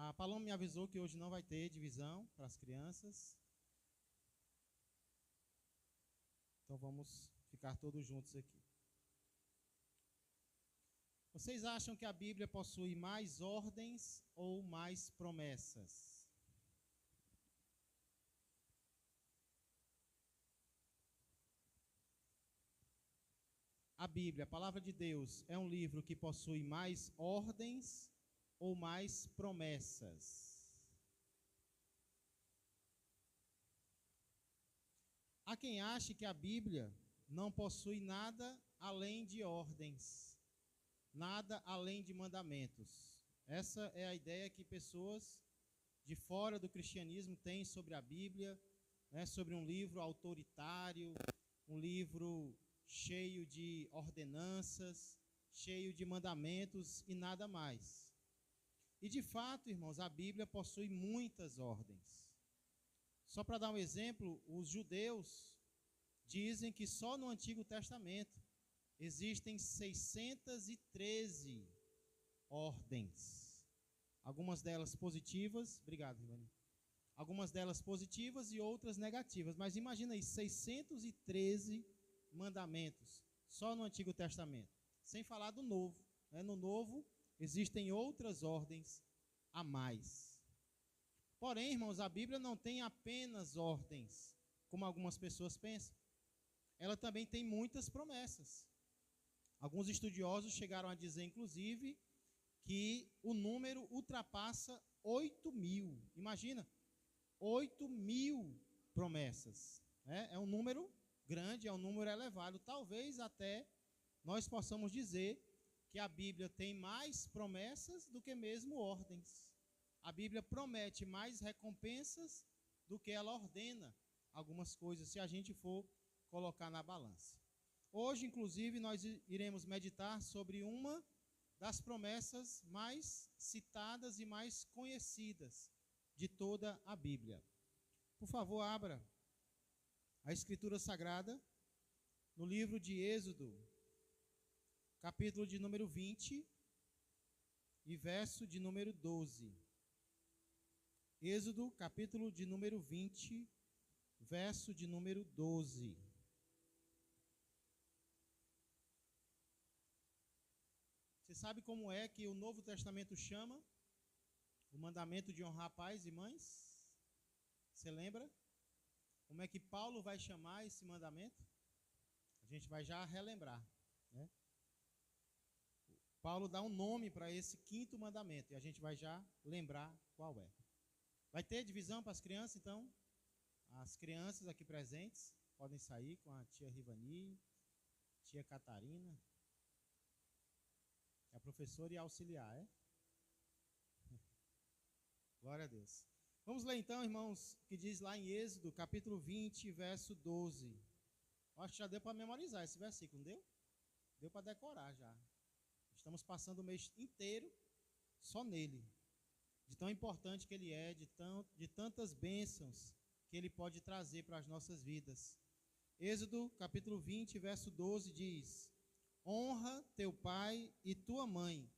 A Paloma me avisou que hoje não vai ter divisão para as crianças. Então vamos ficar todos juntos aqui. Vocês acham que a Bíblia possui mais ordens ou mais promessas? A Bíblia, a palavra de Deus, é um livro que possui mais ordens ou mais promessas? Há quem ache que a Bíblia não possui nada além de ordens, nada além de mandamentos. Essa é a ideia que pessoas de fora do cristianismo têm sobre a Bíblia, né, sobre um livro autoritário, um livro cheio de ordenanças, cheio de mandamentos e nada mais. E de fato, irmãos, a Bíblia possui muitas ordens. Só para dar um exemplo, os judeus dizem que só no Antigo Testamento existem 613 ordens. Algumas delas positivas, obrigado, Rivani. Algumas delas positivas e outras negativas. Mas imagina aí, 613 mandamentos, só no Antigo Testamento. Sem falar do Novo. No Novo existem outras ordens a mais. Porém, irmãos, a Bíblia não tem apenas ordens, como algumas pessoas pensam. Ela também tem muitas promessas. Alguns estudiosos chegaram a dizer, inclusive, que o número ultrapassa 8.000. Imagina, 8.000 promessas. É um número grande, é um número elevado. Talvez até nós possamos dizer que a Bíblia tem mais promessas do que mesmo ordens. A Bíblia promete mais recompensas do que ela ordena algumas coisas, se a gente for colocar na balança. Hoje, inclusive, nós iremos meditar sobre uma das promessas mais citadas e mais conhecidas de toda a Bíblia. Por favor, abra a Escritura Sagrada no livro de Êxodo, capítulo de número 20 e verso de número 12. Êxodo, capítulo de número 20, verso de número 12. Você sabe como é que o Novo Testamento chama o mandamento de honrar pais e mães? Você lembra? Como é que Paulo vai chamar esse mandamento? A gente vai já relembrar, né? Paulo dá um nome para esse quinto mandamento e a gente vai já lembrar qual é. Vai ter divisão para as crianças, então? As crianças aqui presentes podem sair com a tia Rivani, tia Catarina, que é a professora e auxiliar, é? Glória a Deus. Vamos ler então, irmãos, o que diz lá em Êxodo, capítulo 20, verso 12. Acho que já deu para memorizar esse versículo, não deu? Deu para decorar já. Estamos passando o mês inteiro só nele. De tão importante que ele é, de tantas bênçãos que ele pode trazer para as nossas vidas. Êxodo, capítulo 20, verso 12 diz: honra teu pai e tua mãe,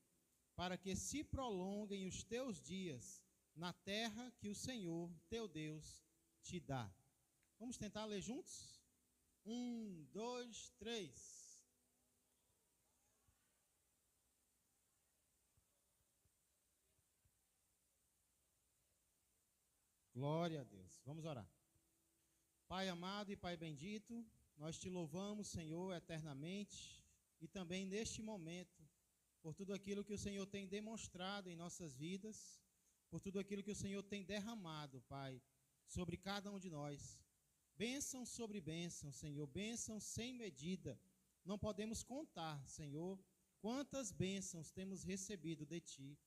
para que se prolonguem os teus dias na terra que o Senhor, teu Deus, te dá. Vamos tentar ler juntos? 1, 2, 3. Glória a Deus. Vamos orar. Pai amado e Pai bendito, nós te louvamos, Senhor, eternamente e também neste momento, por tudo aquilo que o Senhor tem demonstrado em nossas vidas, por tudo aquilo que o Senhor tem derramado, Pai, sobre cada um de nós. Bênção sobre bênção, Senhor, bênção sem medida. Não podemos contar, Senhor, quantas bênçãos temos recebido de Ti,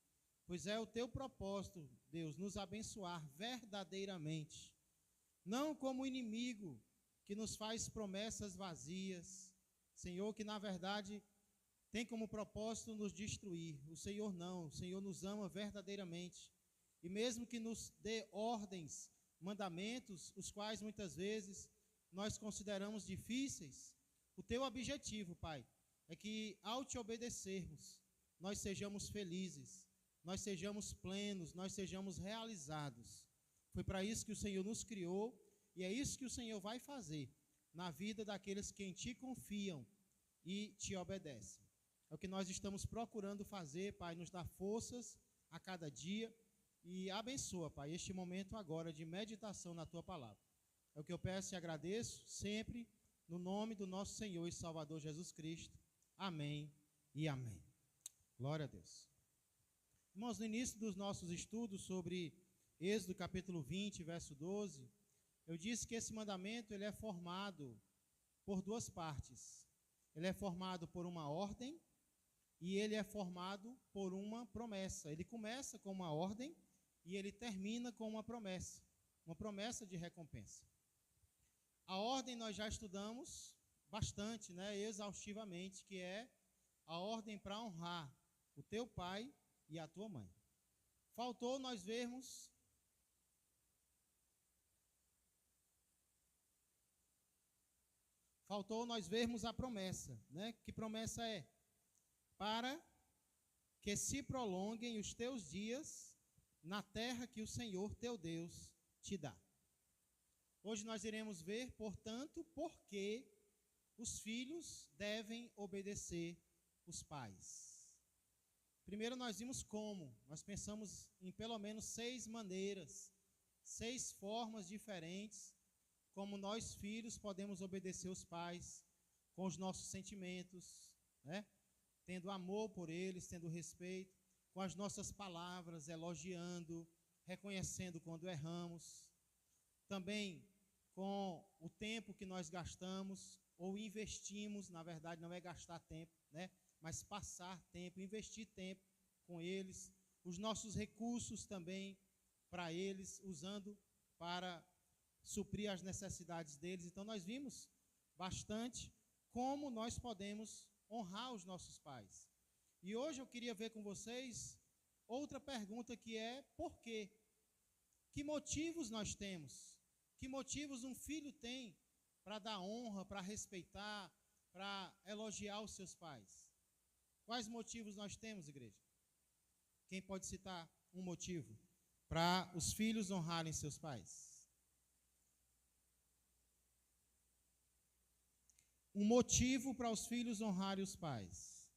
pois é o Teu propósito, Deus, nos abençoar verdadeiramente, não como inimigo que nos faz promessas vazias, Senhor, que na verdade tem como propósito nos destruir. O Senhor não, o Senhor nos ama verdadeiramente. E mesmo que nos dê ordens, mandamentos, os quais muitas vezes nós consideramos difíceis, o Teu objetivo, Pai, é que ao Te obedecermos, nós sejamos felizes, nós sejamos plenos, nós sejamos realizados. Foi para isso que o Senhor nos criou e é isso que o Senhor vai fazer na vida daqueles que em Ti confiam e Te obedecem. É o que nós estamos procurando fazer, Pai, nos dá forças a cada dia e abençoa, Pai, este momento agora de meditação na Tua palavra. É o que eu peço e agradeço sempre no nome do nosso Senhor e Salvador Jesus Cristo. Amém e amém. Glória a Deus. Irmãos, no início dos nossos estudos sobre Êxodo capítulo 20, verso 12, eu disse que esse mandamento ele é formado por duas partes. Ele é formado por uma ordem e ele é formado por uma promessa. Ele começa com uma ordem e ele termina com uma promessa de recompensa. A ordem nós já estudamos bastante, exaustivamente, que é a ordem para honrar o teu pai e a tua mãe. Faltou nós vermos a promessa, Que promessa é? Para que se prolonguem os teus dias na terra que o Senhor teu Deus te dá. Hoje nós iremos ver, portanto, por que os filhos devem obedecer os pais. Primeiro nós vimos como. Nós pensamos em pelo menos 6 maneiras, 6 formas diferentes como nós, filhos, podemos obedecer os pais com os nossos sentimentos, Tendo amor por eles, tendo respeito, com as nossas palavras, elogiando, reconhecendo quando erramos. Também com o tempo que nós gastamos ou investimos, na verdade não é gastar tempo, mas passar tempo, investir tempo com eles, os nossos recursos também para eles, usando para suprir as necessidades deles. Então nós vimos bastante como nós podemos honrar os nossos pais. E hoje eu queria ver com vocês outra pergunta que é por quê? Que motivos nós temos? Que motivos um filho tem para dar honra, para respeitar, para elogiar os seus pais? Quais motivos nós temos, igreja? Quem pode citar um motivo para os filhos honrarem seus pais? Um motivo para os filhos honrarem os pais.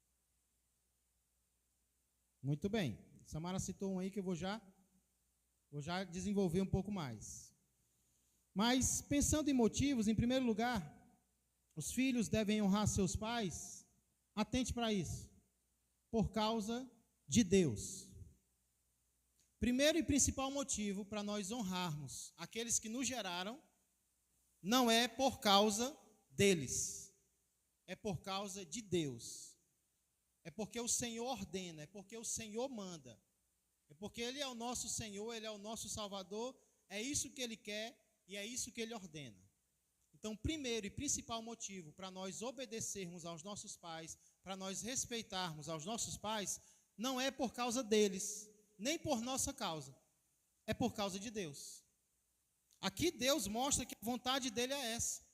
Muito bem. Samara citou um aí que eu vou já desenvolver um pouco mais. Mas, pensando em motivos, em primeiro lugar, os filhos devem honrar seus pais, atente para isso, por causa de Deus. Primeiro e principal motivo para nós honrarmos aqueles que nos geraram, não é por causa deles, é por causa de Deus. É porque o Senhor ordena, é porque o Senhor manda, é porque Ele é o nosso Senhor, Ele é o nosso Salvador, é isso que Ele quer e é isso que Ele ordena. Então, primeiro e principal motivo para nós obedecermos aos nossos pais, para nós respeitarmos aos nossos pais, não é por causa deles, nem por nossa causa, é por causa de Deus. Aqui Deus mostra que a vontade dele é essa.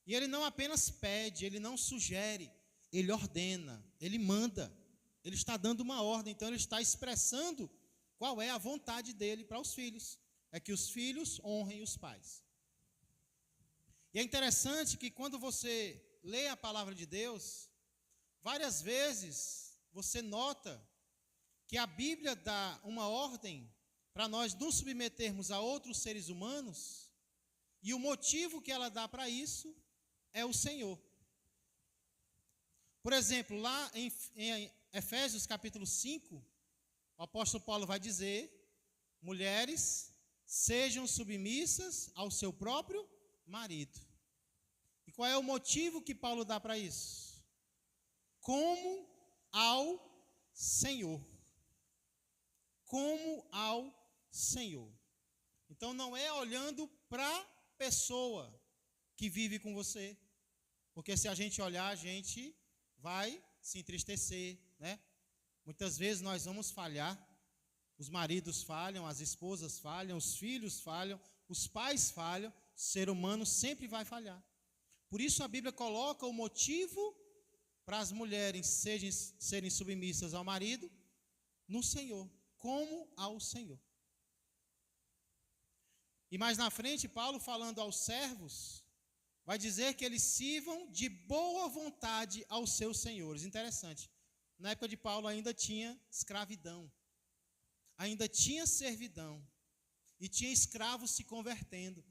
E Ele não apenas pede, Ele não sugere, Ele ordena, Ele manda. Ele está dando uma ordem, então Ele está expressando qual é a vontade dele para os filhos. É que os filhos honrem os pais. E é interessante que quando você lê a palavra de Deus, várias vezes você nota que a Bíblia dá uma ordem para nós nos submetermos a outros seres humanos, e o motivo que ela dá para isso é o Senhor. Por exemplo, lá em Efésios capítulo 5, o apóstolo Paulo vai dizer: mulheres, sejam submissas ao seu próprio marido. E qual é o motivo que Paulo dá para isso? Como ao Senhor. Como ao Senhor. Então não é olhando para a pessoa que vive com você, porque se a gente olhar, a gente vai se entristecer, Muitas vezes nós vamos falhar, os maridos falham, as esposas falham, os filhos falham, os pais falham, o ser humano sempre vai falhar. Por isso a Bíblia coloca o motivo para as mulheres serem submissas ao marido, no Senhor, como ao Senhor. E mais na frente, Paulo, falando aos servos, vai dizer que eles sirvam de boa vontade aos seus senhores. Interessante. Na época de Paulo ainda tinha escravidão, ainda tinha servidão, e tinha escravos se convertendo.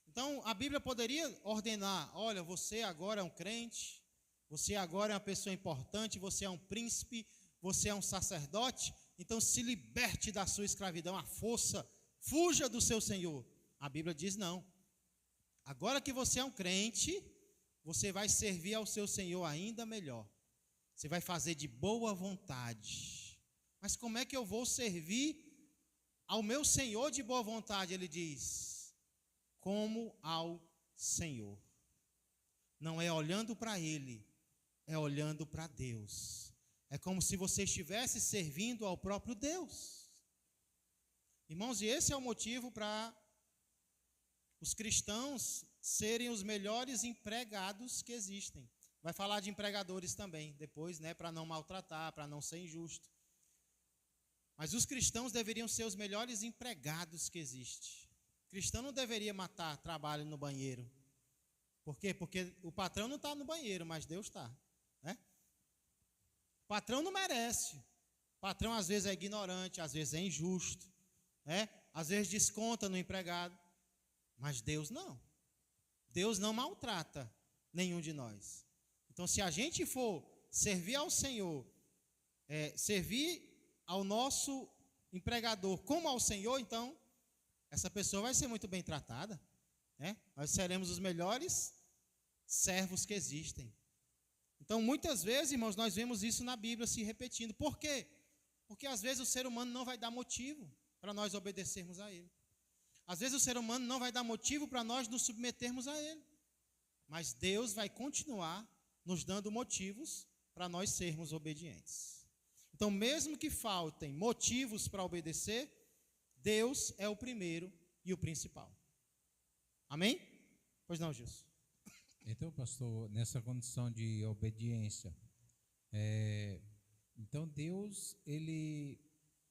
Então, a Bíblia poderia ordenar: olha, você agora é um crente, você agora é uma pessoa importante, você é um príncipe, você é um sacerdote, então se liberte da sua escravidão, à força, fuja do seu Senhor. A Bíblia diz não. Agora que você é um crente, você vai servir ao seu Senhor ainda melhor. Você vai fazer de boa vontade. Mas como é que eu vou servir ao meu Senhor de boa vontade? Ele diz: como ao Senhor. Não é olhando para Ele, é olhando para Deus. É como se você estivesse servindo ao próprio Deus. Irmãos, e esse é o motivo para os cristãos serem os melhores empregados que existem. Vai falar de empregadores também, depois, para não maltratar, para não ser injusto. Mas os cristãos deveriam ser os melhores empregados que existem. O cristão não deveria matar trabalho no banheiro. Por quê? Porque o patrão não está no banheiro, mas Deus está. Né? O patrão não merece. O patrão às vezes é ignorante, às vezes é injusto. Às vezes desconta no empregado. Mas Deus não. Deus não maltrata nenhum de nós. Então, se a gente for servir ao Senhor, servir ao nosso empregador como ao Senhor, então, essa pessoa vai ser muito bem tratada. Nós seremos os melhores servos que existem. Então, muitas vezes, irmãos, nós vemos isso na Bíblia se repetindo. Por quê? Porque às vezes o ser humano não vai dar motivo para nós obedecermos a Ele. Às vezes o ser humano não vai dar motivo para nós nos submetermos a Ele. Mas Deus vai continuar nos dando motivos para nós sermos obedientes. Então, mesmo que faltem motivos para obedecer, Deus é o primeiro e o principal. Amém? Pois não, Gilson. Então, pastor, nessa condição de obediência, então Deus, Ele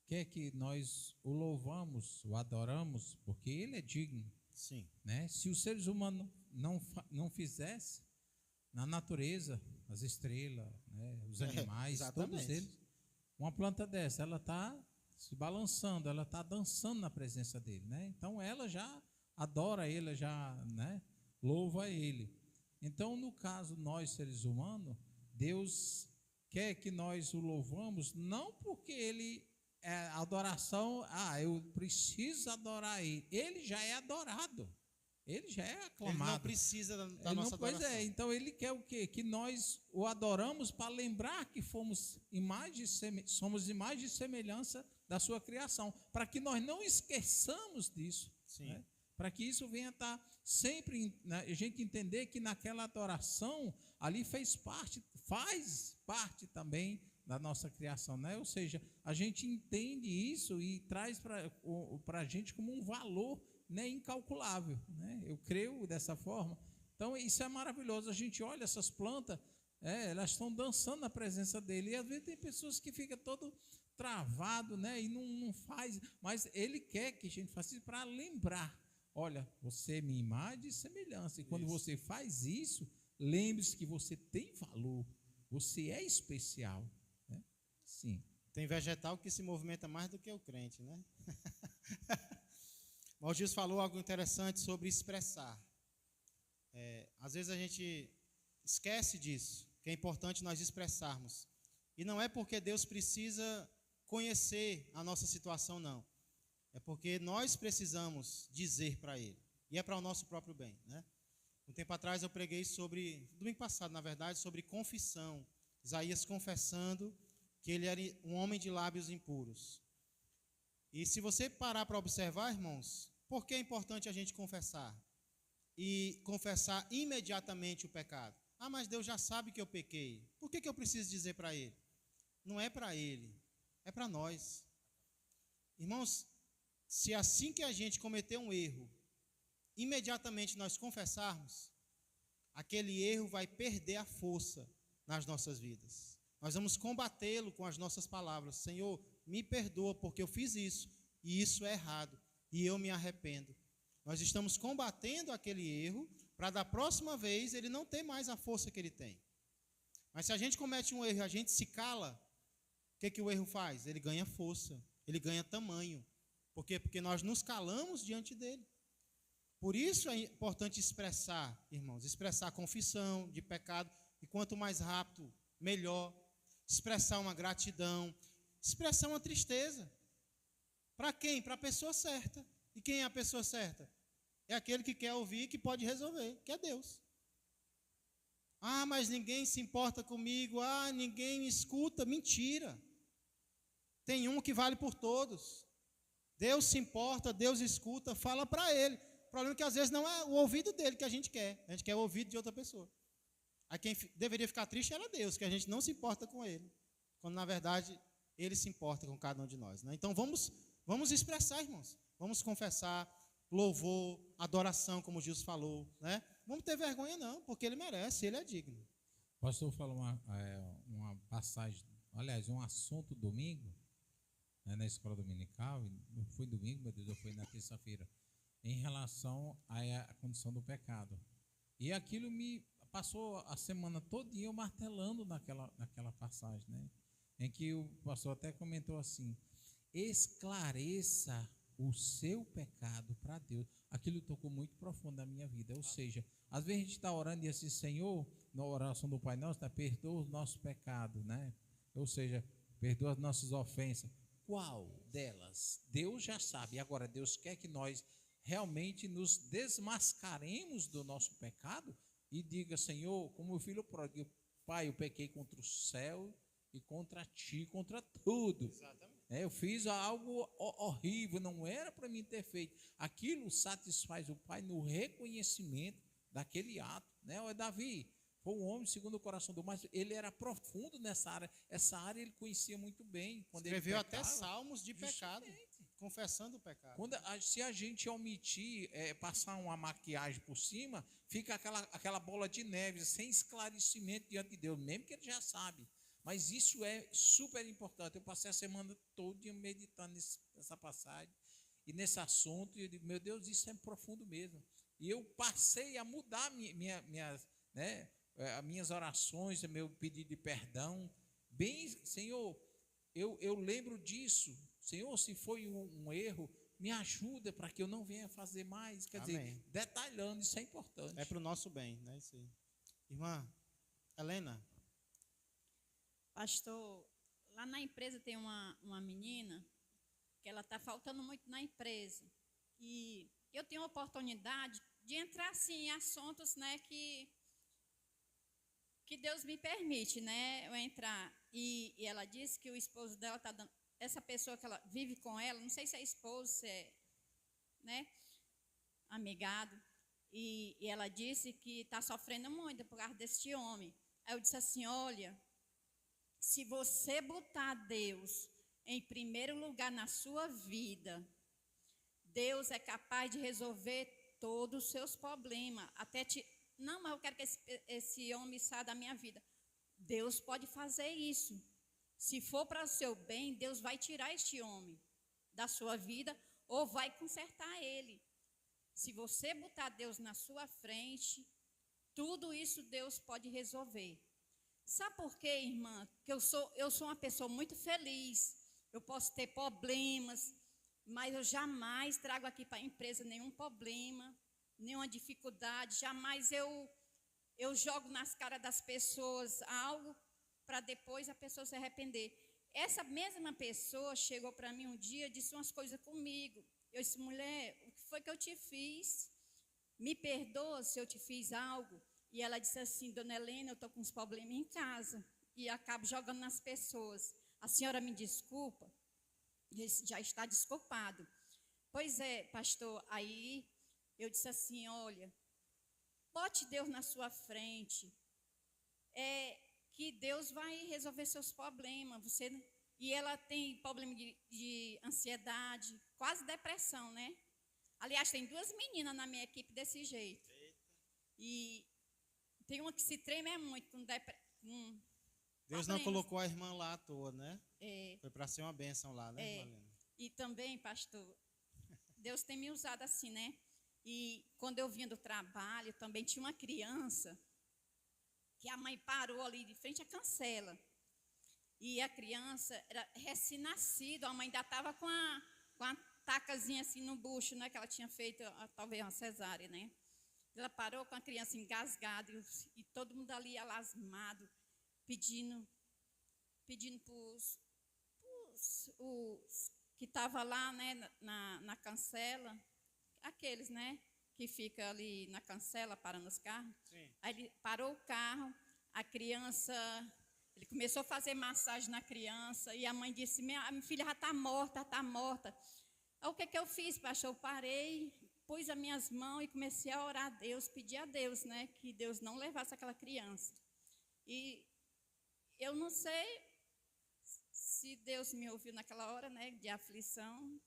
quer que nós o louvamos, o adoramos, porque Ele é digno. Sim. Se os seres humanos não fizessem, na natureza, as estrelas, os animais, todos eles, uma planta dessa, ela está se balançando, ela está dançando na presença dele. Então, ela já adora Ele, já louva Ele. Então, no caso, nós seres humanos, Deus quer que nós o louvamos, não porque Ele adoração, eu preciso adorar Ele. Ele já é adorado. Ele já é aclamado. Ele não precisa da nossa adoração. Então ele quer o quê? Que nós o adoramos para lembrar que somos imagem e semelhança da sua criação. Para que nós não esqueçamos disso. Sim. Para que isso venha estar sempre, a gente entender que naquela adoração, ali faz parte também da nossa criação, Ou seja, a gente entende isso e traz para a gente como um valor incalculável, Eu creio dessa forma. Então isso é maravilhoso. A gente olha essas plantas, elas estão dançando na presença dele, e às vezes tem pessoas que ficam todo travado, e não faz, mas ele quer que a gente faça isso para lembrar: olha, você é minha imagem e semelhança, e quando você faz isso, lembre-se que você tem valor, você é especial. Sim. Tem vegetal que se movimenta mais do que o crente, Mas o Gilson falou algo interessante sobre expressar. Às vezes a gente esquece disso, que é importante nós expressarmos. E não é porque Deus precisa conhecer a nossa situação, não. É porque nós precisamos dizer para Ele. E é para o nosso próprio bem, Um tempo atrás eu preguei domingo passado, na verdade, sobre confissão. Isaías confessando que ele era um homem de lábios impuros. E se você parar para observar, irmãos, por que é importante a gente confessar? E confessar imediatamente o pecado. Mas Deus já sabe que eu pequei. Por que eu preciso dizer para Ele? Não é para Ele, é para nós. Irmãos, se assim que a gente cometer um erro, imediatamente nós confessarmos, aquele erro vai perder a força nas nossas vidas. Nós vamos combatê-lo com as nossas palavras. Senhor, me perdoa porque eu fiz isso, e isso é errado, e eu me arrependo. Nós estamos combatendo aquele erro para da próxima vez ele não ter mais a força que ele tem. Mas se a gente comete um erro e a gente se cala, o que o erro faz? Ele ganha força, ele ganha tamanho. Por quê? Porque nós nos calamos diante dele. Por isso é importante expressar, irmãos, expressar a confissão de pecado, e quanto mais rápido, melhor. Expressar uma gratidão, expressar uma tristeza. Para quem? Para a pessoa certa. E quem é a pessoa certa? É aquele que quer ouvir e que pode resolver, que é Deus. Ah, mas ninguém se importa comigo, ninguém me escuta. Mentira. Tem um que vale por todos. Deus se importa, Deus escuta, fala para ele. O problema é que às vezes não é o ouvido dele que a gente quer o ouvido de outra pessoa. Aí quem deveria ficar triste era Deus, que a gente não se importa com ele, quando na verdade ele se importa com cada um de nós, né? Então vamos expressar, irmãos, vamos confessar, louvor, adoração, como Jesus falou, né? Vamos ter vergonha não, porque ele merece, ele é digno. O pastor falou uma passagem, aliás, um assunto domingo, né, na escola dominical, não foi domingo, meu Deus, eu fui na terça-feira, em relação à condição do pecado. E aquilo me passou a semana todinha eu martelando naquela passagem, né? Em que o pastor até comentou assim: esclareça o seu pecado para Deus. Aquilo tocou muito profundo na minha vida. Ou seja, às vezes a gente está orando e assim, Senhor, na oração do Pai Nosso, perdoa os nossos pecados, né? Ou seja, perdoa as nossas ofensas. Qual delas? Deus já sabe. Agora, Deus quer que nós realmente nos desmascaremos do nosso pecado e diga: Senhor, como o filho pródigo, Pai, eu pequei contra o céu e contra ti, contra tudo. Exatamente. Eu fiz algo horrível, não era para mim ter feito. Aquilo satisfaz o Pai no reconhecimento daquele ato, né? O Davi foi um homem segundo o coração do mais, ele era profundo nessa área. Essa área ele conhecia muito bem. Quando escreveu ele pecava, até salmos de pecado, confessando o pecado. Se a gente omitir, passar uma maquiagem por cima, fica aquela bola de neve, sem esclarecimento diante de Deus, mesmo que ele já sabe. Mas isso é super importante. Eu passei a semana toda meditando nessa passagem e nesse assunto, e eu digo: meu Deus, isso é profundo mesmo. E eu passei a mudar as minhas orações, meu pedido de perdão. Bem, Senhor, eu lembro disso. Senhor, se foi um erro, me ajuda para que eu não venha fazer mais. Quer Amém. dizer, detalhando, isso é importante. É para o nosso bem, né? Isso aí. Irmã Helena. Pastor, lá na empresa tem uma menina que ela está faltando muito na empresa. E eu tenho a oportunidade de entrar assim, em assuntos, né, que Deus me permite, né, eu entrar. E ela disse que o esposo dela está dando, essa pessoa que ela vive com ela, não sei se é esposo, se é, né, amigado, e ela disse que está sofrendo muito por causa deste homem. Aí eu disse assim: olha, se você botar Deus em primeiro lugar na sua vida, Deus é capaz de resolver todos os seus problemas. Não, mas eu quero que esse homem saia da minha vida. Deus pode fazer isso. Se for para o seu bem, Deus vai tirar este homem da sua vida ou vai consertar ele. Se você botar Deus na sua frente, tudo isso Deus pode resolver. Sabe por quê, irmã? Que eu sou uma pessoa muito feliz. Eu posso ter problemas, mas eu jamais trago aqui para a empresa nenhum problema, nenhuma dificuldade. Jamais eu jogo nas caras das pessoas algo para depois a pessoa se arrepender. Essa mesma pessoa chegou para mim um dia e disse umas coisas comigo. Eu disse: mulher, o que foi que eu te fiz? Me perdoa se eu te fiz algo. E ela disse assim: dona Helena, eu estou com uns problemas em casa e acabo jogando nas pessoas. A senhora me desculpa? Já está desculpado. Pois é, pastor. Aí eu disse assim: olha, bote Deus na sua frente, que Deus vai resolver seus problemas. E ela tem problema de ansiedade, quase depressão, né? Aliás, tem 2 meninas na minha equipe desse jeito. E tem uma que se treme muito com Deus não problemas. colocou a irmã lá à toa, né? É, Foi para ser uma bênção lá, né, É. Marlene? e também, pastor, Deus tem me usado assim, né? E quando eu vinha do trabalho, também tinha uma criança que a mãe parou ali de frente à cancela. E a criança era recém-nascida, a mãe ainda estava com a tacazinha assim no bucho, né? Que ela tinha feito, talvez, uma cesárea, né? Ela parou com a criança engasgada e todo mundo ali alasmado, pedindo para os que estavam lá, né, na cancela, aqueles, né, que ficam ali na cancela parando os carros. Sim. Aí ele parou o carro, a criança, ele começou a fazer massagem na criança e a mãe disse: minha filha já está morta, está morta. Aí o que eu fiz, pastor? Eu parei, pus as minhas mãos e comecei a orar a Deus, pedir a Deus, né, que Deus não levasse aquela criança. E eu não sei se Deus me ouviu naquela hora, né, de aflição,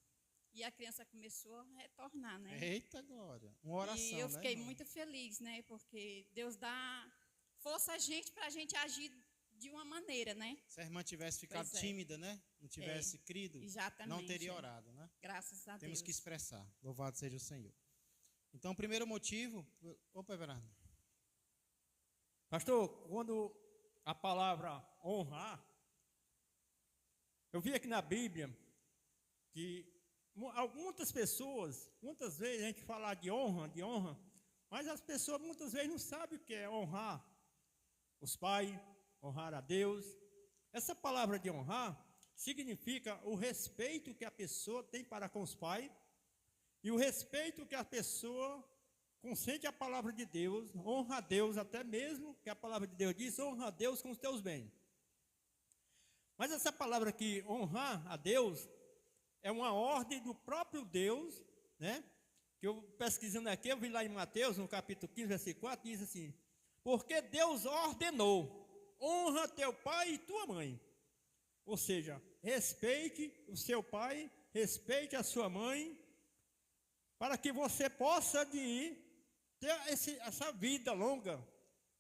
e a criança começou a retornar, né? Eita glória. Uma oração, E eu né, fiquei irmã? muito feliz, né, porque Deus dá força a gente para a gente agir de uma maneira, né? Se a irmã tivesse ficado Pois é. tímida, né? Não tivesse crido, Exatamente. não teria orado, né? Graças a Temos Deus. que expressar. Louvado seja o Senhor. Então, o primeiro motivo... Opa, Everardo. Pastor, quando a palavra honrar, eu vi aqui na Bíblia que muitas pessoas, muitas vezes a gente fala de honra, mas as pessoas muitas vezes não sabem o que é honrar os pais, honrar a Deus. Essa palavra de honrar significa o respeito que a pessoa tem para com os pais e o respeito que a pessoa consente a palavra de Deus, honra a Deus, até mesmo que a palavra de Deus diz, honra a Deus com os teus bens. Mas essa palavra aqui, honrar a Deus, é uma ordem do próprio Deus, né? Que eu pesquisando aqui, eu vi lá em Mateus, no capítulo 15, versículo 4, diz assim: porque Deus ordenou, honra teu pai e tua mãe. Ou seja, respeite o seu pai, respeite a sua mãe, para que você possa ter essa vida longa.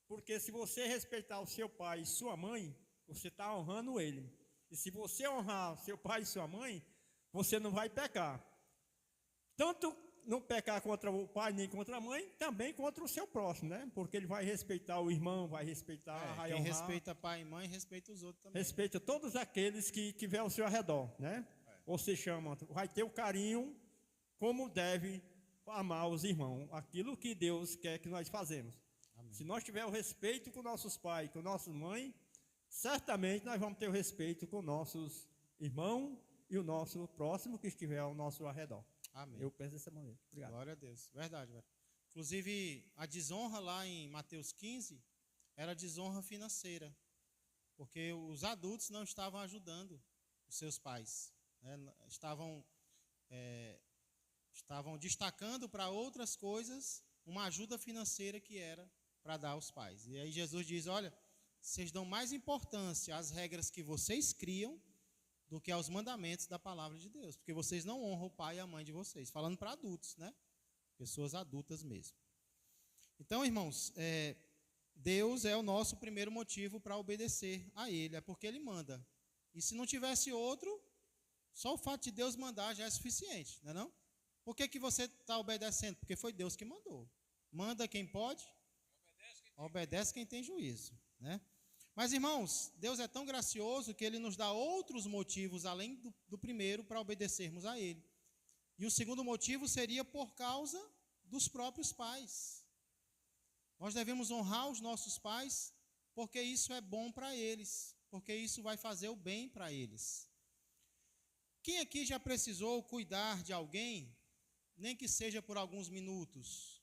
Porque se você respeitar o seu pai e sua mãe, você está honrando ele. E se você honrar seu pai e sua mãe, você não vai pecar. Tanto não pecar contra o pai nem contra a mãe, também contra o seu próximo, né? Porque ele vai respeitar o irmão, vai respeitar, vai Quem honrar. respeita pai e mãe, respeita os outros também. Respeita todos aqueles que tiver ao seu redor, né? Você chama, vai ter o carinho como deve amar os irmãos, aquilo que Deus quer que nós fazemos. Amém. Se nós tivermos o respeito com nossos pais, com nossas mães, certamente nós vamos ter o respeito com nossos irmãos e o nosso próximo que estiver ao nosso redor. Amém. Eu penso dessa maneira. Obrigado. Glória a Deus. Verdade, velho. Inclusive, a desonra lá em Mateus 15 era desonra financeira, porque os adultos não estavam ajudando os seus pais, né? Estavam destacando para outras coisas uma ajuda financeira que era para dar aos pais. E aí Jesus diz: olha, vocês dão mais importância às regras que vocês criam do que aos mandamentos da palavra de Deus, porque vocês não honram o pai e a mãe de vocês, falando para adultos, né? Pessoas adultas mesmo. Então, irmãos, Deus é o nosso primeiro motivo para obedecer a Ele, é porque Ele manda. E se não tivesse outro, só o fato de Deus mandar já é suficiente, não é não? Por que você está obedecendo? Porque foi Deus que mandou. Manda quem pode, obedece quem tem juízo, né? Mas, irmãos, Deus é tão gracioso que Ele nos dá outros motivos, além do primeiro, para obedecermos a Ele. E o segundo motivo seria por causa dos próprios pais. Nós devemos honrar os nossos pais, porque isso é bom para eles, porque isso vai fazer o bem para eles. Quem aqui já precisou cuidar de alguém, nem que seja por alguns minutos,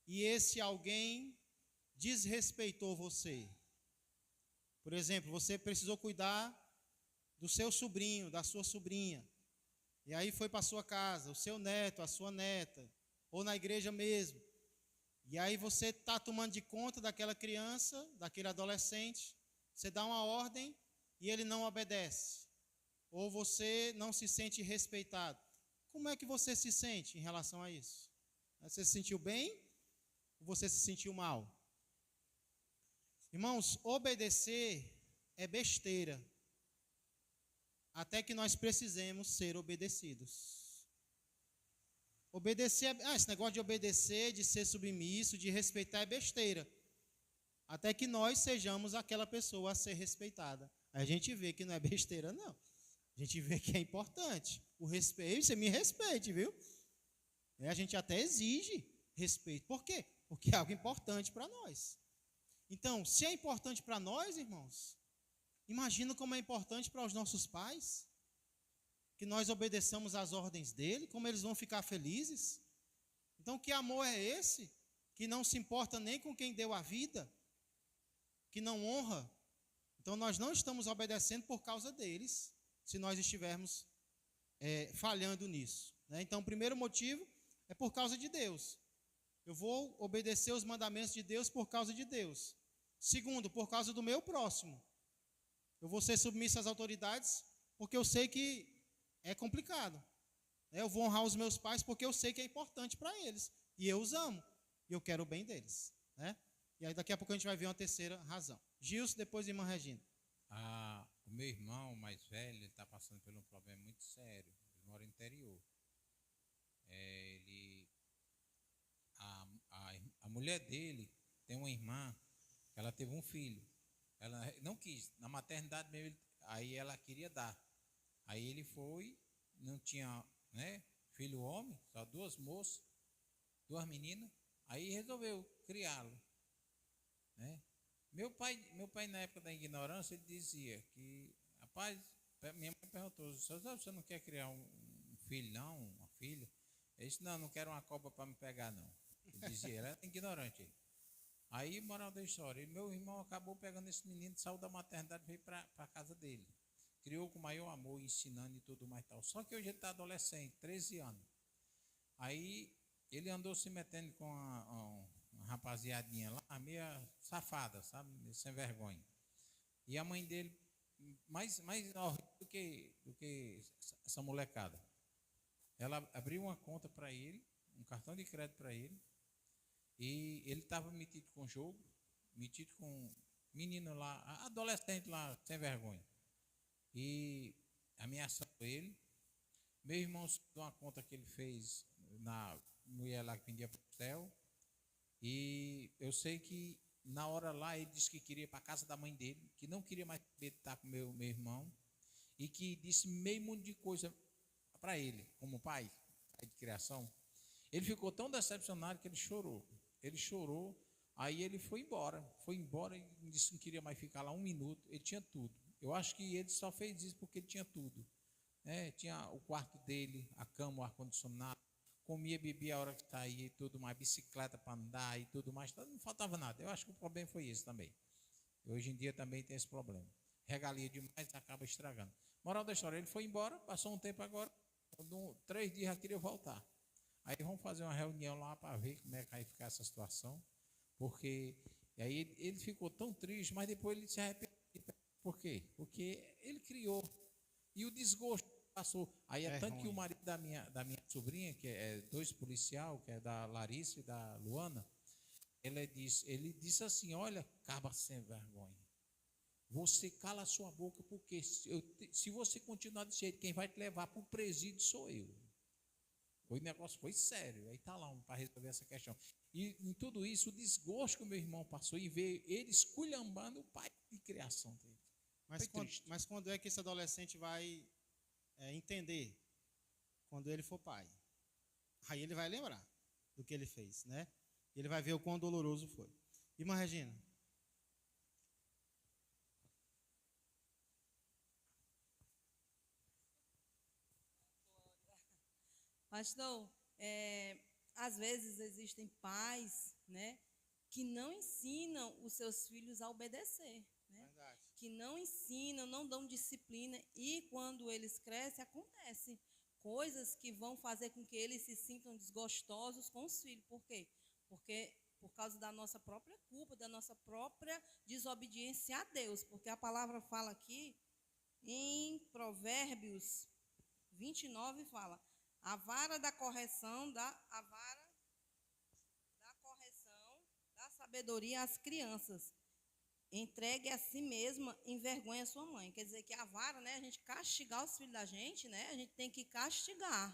e esse alguém desrespeitou você? Por exemplo, você precisou cuidar do seu sobrinho, da sua sobrinha, e aí foi para a sua casa, o seu neto, a sua neta, ou na igreja mesmo, e aí você está tomando de conta daquela criança, daquele adolescente, você dá uma ordem e ele não obedece, ou você não se sente respeitado. Como é que você se sente em relação a isso? Você se sentiu bem ou você se sentiu mal? Irmãos, obedecer é besteira, até que nós precisemos ser obedecidos. Obedecer, esse negócio de obedecer, de ser submisso, de respeitar é besteira, até que nós sejamos aquela pessoa a ser respeitada. Aí a gente vê que não é besteira, não. A gente vê que é importante. O respeito, você me respeite, viu? A gente até exige respeito. Por quê? Porque é algo importante para nós. Então, se é importante para nós, irmãos, imagina como é importante para os nossos pais, que nós obedeçamos às ordens dele, como eles vão ficar felizes. Então, que amor é esse? Que não se importa nem com quem deu a vida, que não honra. Então, nós não estamos obedecendo por causa deles, se nós estivermos falhando nisso, né? Então, o primeiro motivo é por causa de Deus. Eu vou obedecer os mandamentos de Deus por causa de Deus. Segundo, por causa do meu próximo. Eu vou ser submisso às autoridades porque eu sei que é complicado. Eu vou honrar os meus pais porque eu sei que é importante para eles. E eu os amo. E eu quero o bem deles, né? E aí daqui a pouco a gente vai ver uma terceira razão. Gilson, depois irmã Regina. O meu irmão mais velho, ele está passando por um problema muito sério. Ele mora no interior. A mulher dele tem uma irmã, ela teve um filho. Ela não quis, na maternidade mesmo, aí ela queria dar. Aí ele foi, não tinha, né, filho homem, só duas moças, duas meninas, aí resolveu criá-lo, né? Meu pai na época da ignorância, ele dizia que, rapaz, minha mãe perguntou, você não quer criar um filho não, uma filha? Ele disse, não quero uma cobra para me pegar não. Ele dizia, ele era ignorante. Aí, moral da história, meu irmão acabou pegando esse menino, saiu da maternidade e veio para a casa dele. Criou com o maior amor, ensinando e tudo mais tal. Só que hoje ele está adolescente, 13 anos. Aí, ele andou se metendo com uma rapaziadinha lá, meia safada, sabe? Sem vergonha. E a mãe dele, mais horrível do que essa molecada. Ela abriu uma conta para ele, um cartão de crédito para ele, e ele estava metido com jogo, metido com menino lá, adolescente lá, sem vergonha. E ameaçou ele. Meu irmão deu uma conta que ele fez na mulher lá que vendia pastel. E eu sei que na hora lá ele disse que queria ir para a casa da mãe dele, que não queria mais estar com meu irmão, e que disse meio mundo de coisa para ele, como pai de criação. Ele ficou tão decepcionado que ele chorou. Ele chorou, aí ele foi embora e disse que não queria mais ficar lá um minuto. Ele tinha tudo. Eu acho que ele só fez isso porque ele tinha tudo, né? Tinha o quarto dele, a cama, o ar-condicionado, comia, bebia a hora que saía e tudo mais, bicicleta para andar e tudo mais, não faltava nada. Eu acho que o problema foi esse também. Hoje em dia também tem esse problema. Regalia demais, acaba estragando. Moral da história, ele foi embora, passou um tempo agora, 3 dias já queria voltar. Aí vamos fazer uma reunião lá para ver como é que vai ficar essa situação, porque aí ele ficou tão triste, mas depois ele se arrependeu. Por quê? Porque ele criou e o desgosto passou. Aí é tanto ruim. Que o marido da minha sobrinha, que é 2 policial, que é da Larissa e da Luana, ele disse assim, olha, cabra sem vergonha, você cala a sua boca, porque se você continuar desse jeito, quem vai te levar para o presídio sou eu. O negócio foi sério, aí está lá para resolver essa questão. E em tudo isso, o desgosto que o meu irmão passou em ver ele esculhambando o pai de criação dele. Mas quando é que esse adolescente vai entender? Quando ele for pai. Aí ele vai lembrar do que ele fez, né? Ele vai ver o quão doloroso foi. Irmã Regina. Pastor, às vezes existem pais, né, que não ensinam os seus filhos a obedecer, né? Verdade. Que não ensinam, não dão disciplina, e quando eles crescem, acontece coisas que vão fazer com que eles se sintam desgostosos com os filhos. Por quê? Porque por causa da nossa própria culpa, da nossa própria desobediência a Deus. Porque a palavra fala aqui, em Provérbios 29, fala: a vara da correção da sabedoria às crianças, entregue a si mesma, envergonha sua mãe. Quer dizer que a vara, né, a gente castigar os filhos da gente, né, a gente tem que castigar,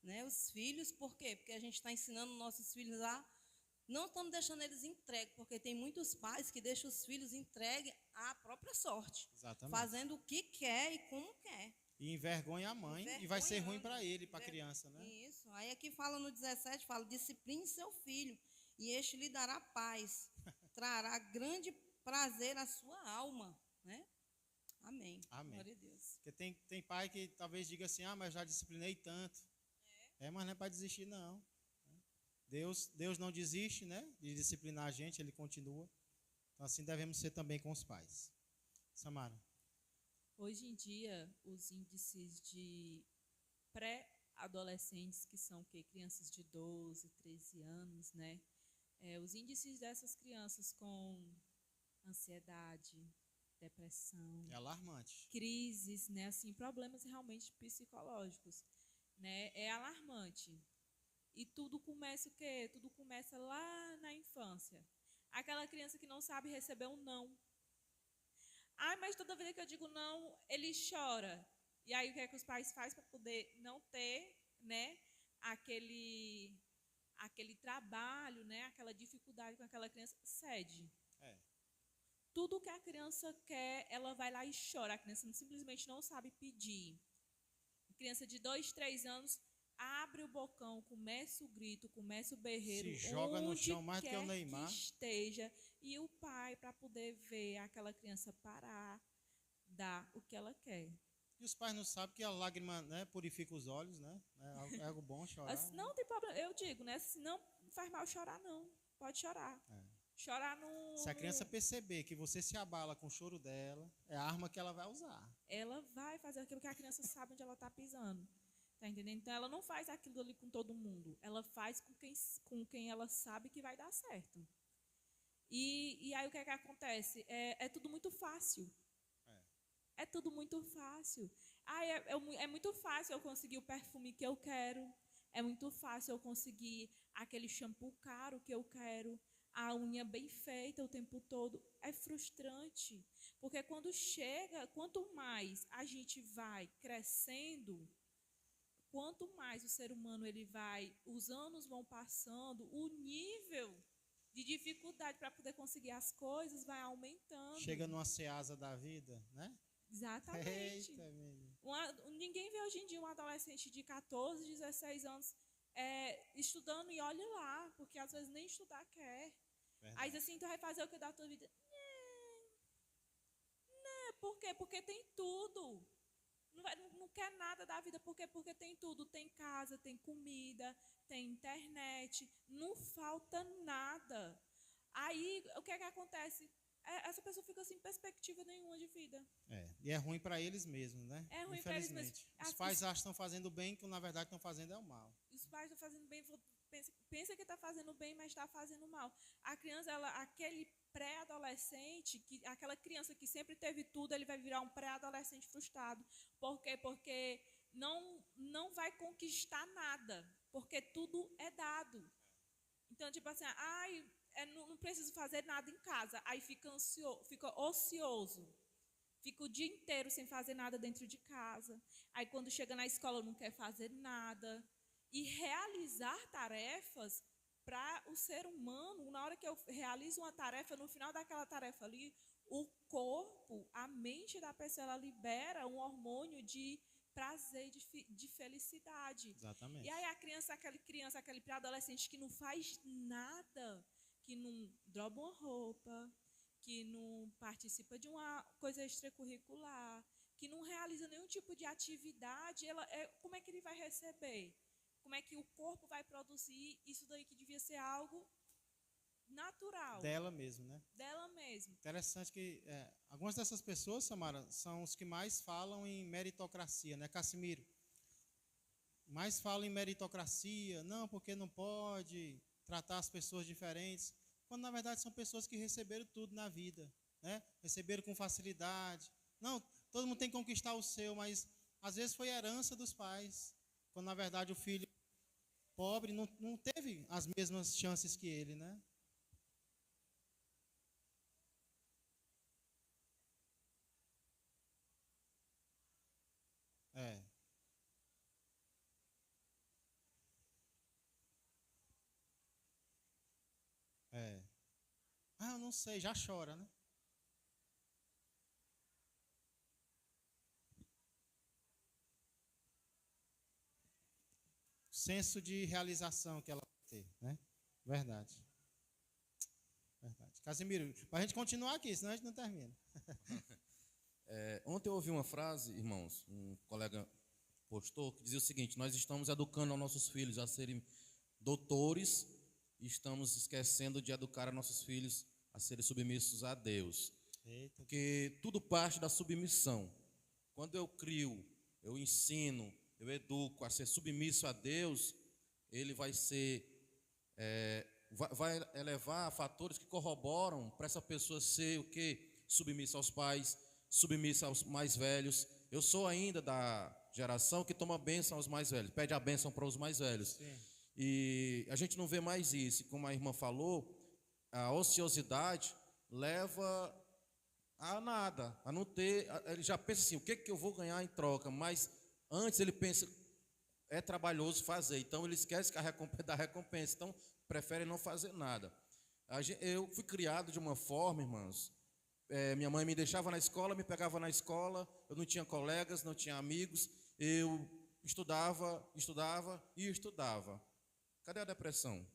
né, os filhos. Por quê? Porque a gente está ensinando nossos filhos a... Não estamos deixando eles entregues, porque tem muitos pais que deixam os filhos entregues à própria sorte, Exatamente. fazendo o que quer e como quer. E envergonha a mãe e vai ser ruim para ele, para a Enver- criança, né? Isso. Aí aqui fala no 17, fala, discipline seu filho, e este lhe dará paz, trará grande prazer à sua alma, né? Amém. Amém. Glória a Deus. Porque tem pai que talvez diga assim, ah, mas já disciplinei tanto. Mas não é para desistir, não. Deus não desiste, né, de disciplinar a gente, Ele continua. Então, assim devemos ser também com os pais. Samara. Hoje em dia, os índices de pré-adolescentes, que são o quê? Crianças de 12, 13 anos, né? Os índices dessas crianças com ansiedade, depressão, É alarmante. crises, né? Assim, problemas realmente psicológicos, né? É alarmante. E tudo começa o quê? Tudo começa lá na infância. Aquela criança que não sabe receber um não. Ah, mas toda vez que eu digo não, ele chora. E aí o que é que os pais fazem para poder não ter, né, aquele trabalho, né, aquela dificuldade com aquela criança? Cede. É. Tudo que a criança quer, ela vai lá e chora. A criança simplesmente não sabe pedir. A criança de 2, 3 anos abre o bocão, começa o grito, começa o berreiro, Se joga no onde chão mais do que o quer Neymar. que esteja, e o pai, para poder ver aquela criança parar, dá o que ela quer. E os pais não sabem que a lágrima, né, purifica os olhos, né? É algo bom chorar. Não tem problema, eu digo, né? Se não faz mal chorar, não. Pode chorar. Chorar no. Se a criança perceber que você se abala com o choro dela, é a arma que ela vai usar. Ela vai fazer aquilo que a criança sabe onde ela está pisando. Tá entendendo? Então ela não faz aquilo ali com todo mundo. Ela faz com quem ela sabe que vai dar certo. E aí o que é que acontece? É tudo muito fácil. É tudo muito fácil. É muito fácil eu conseguir o perfume que eu quero. É muito fácil eu conseguir aquele shampoo caro que eu quero. A unha bem feita o tempo todo. É frustrante. Porque quando chega, quanto mais a gente vai crescendo, quanto mais o ser humano ele vai, os anos vão passando, o nível de dificuldade para poder conseguir as coisas vai aumentando. Chega numa ceasa da vida, né? Exatamente. Eita, menino. Ninguém vê hoje em dia um adolescente de 14, 16 anos estudando e olhe lá, porque às vezes nem estudar quer. Verdade. Aí assim, tu vai fazer o que da tua vida? Não, por quê? Porque tem tudo. Não quer nada da vida, por quê? Porque tem tudo. Tem casa, tem comida, tem internet, não falta nada. Aí, o que é que acontece? Essa pessoa fica sem perspectiva nenhuma de vida. E é ruim para eles mesmos, né? É ruim para eles mesmos. Infelizmente. Os pais acham que estão fazendo bem, que na verdade estão fazendo é o mal. Os pais estão fazendo bem, pensa que está fazendo bem, mas está fazendo mal. A criança, aquele pré-adolescente, aquela criança que sempre teve tudo, ele vai virar um pré-adolescente frustrado. Por quê? Porque não vai conquistar nada, porque tudo é dado. Então, tipo assim, não preciso fazer nada em casa. Aí fica ocioso. Fica o dia inteiro sem fazer nada dentro de casa. Aí quando chega na escola não quer fazer nada. E realizar tarefas para o ser humano, na hora que eu realizo uma tarefa, no final daquela tarefa ali, o corpo, a mente da pessoa, ela libera um hormônio de prazer, de felicidade. Exatamente. E aí aquele pré-adolescente que não faz nada, que não droba uma roupa, que não participa de uma coisa extracurricular, que não realiza nenhum tipo de atividade, como é que ele vai receber? Como é que o corpo vai produzir isso daí que devia ser algo natural? Dela mesmo, né? Dela mesmo. Interessante que algumas dessas pessoas, Samara, são os que mais falam em meritocracia, né, Cassimiro? Mais falam em meritocracia, não, porque não pode tratar as pessoas diferentes, quando na verdade são pessoas que receberam tudo na vida, né? Receberam com facilidade. Não, todo mundo tem que conquistar o seu, mas às vezes foi herança dos pais, quando na verdade o filho pobre não teve as mesmas chances que ele, né? não sei, já chora, né? Senso de realização que ela tem, né? Verdade. Verdade. Casimiro, para a gente continuar aqui, senão a gente não termina. Ontem eu ouvi uma frase, irmãos, um colega postou, que dizia o seguinte: nós estamos educando aos nossos filhos a serem doutores e estamos esquecendo de educar a nossos filhos a serem submissos a Deus. Eita. Porque tudo parte da submissão. Quando eu crio, eu ensino, eu educo a ser submisso a Deus, ele vai ser, vai elevar fatores que corroboram para essa pessoa ser o quê? Submissa aos pais, submissa aos mais velhos. Eu sou ainda da geração que toma bênção aos mais velhos, pede a bênção para os mais velhos. Sim. E a gente não vê mais isso. Como a irmã falou, a ociosidade leva a nada, a não ter. Ele já pensa assim: o que eu vou ganhar em troca? Mas antes ele pensa, é trabalhoso fazer, então ele esquece da recompensa, então prefere não fazer nada. Eu fui criado de uma forma, irmãos. Minha mãe me deixava na escola, me pegava na escola, eu não tinha colegas, não tinha amigos, eu estudava e estudava. Cadê a depressão?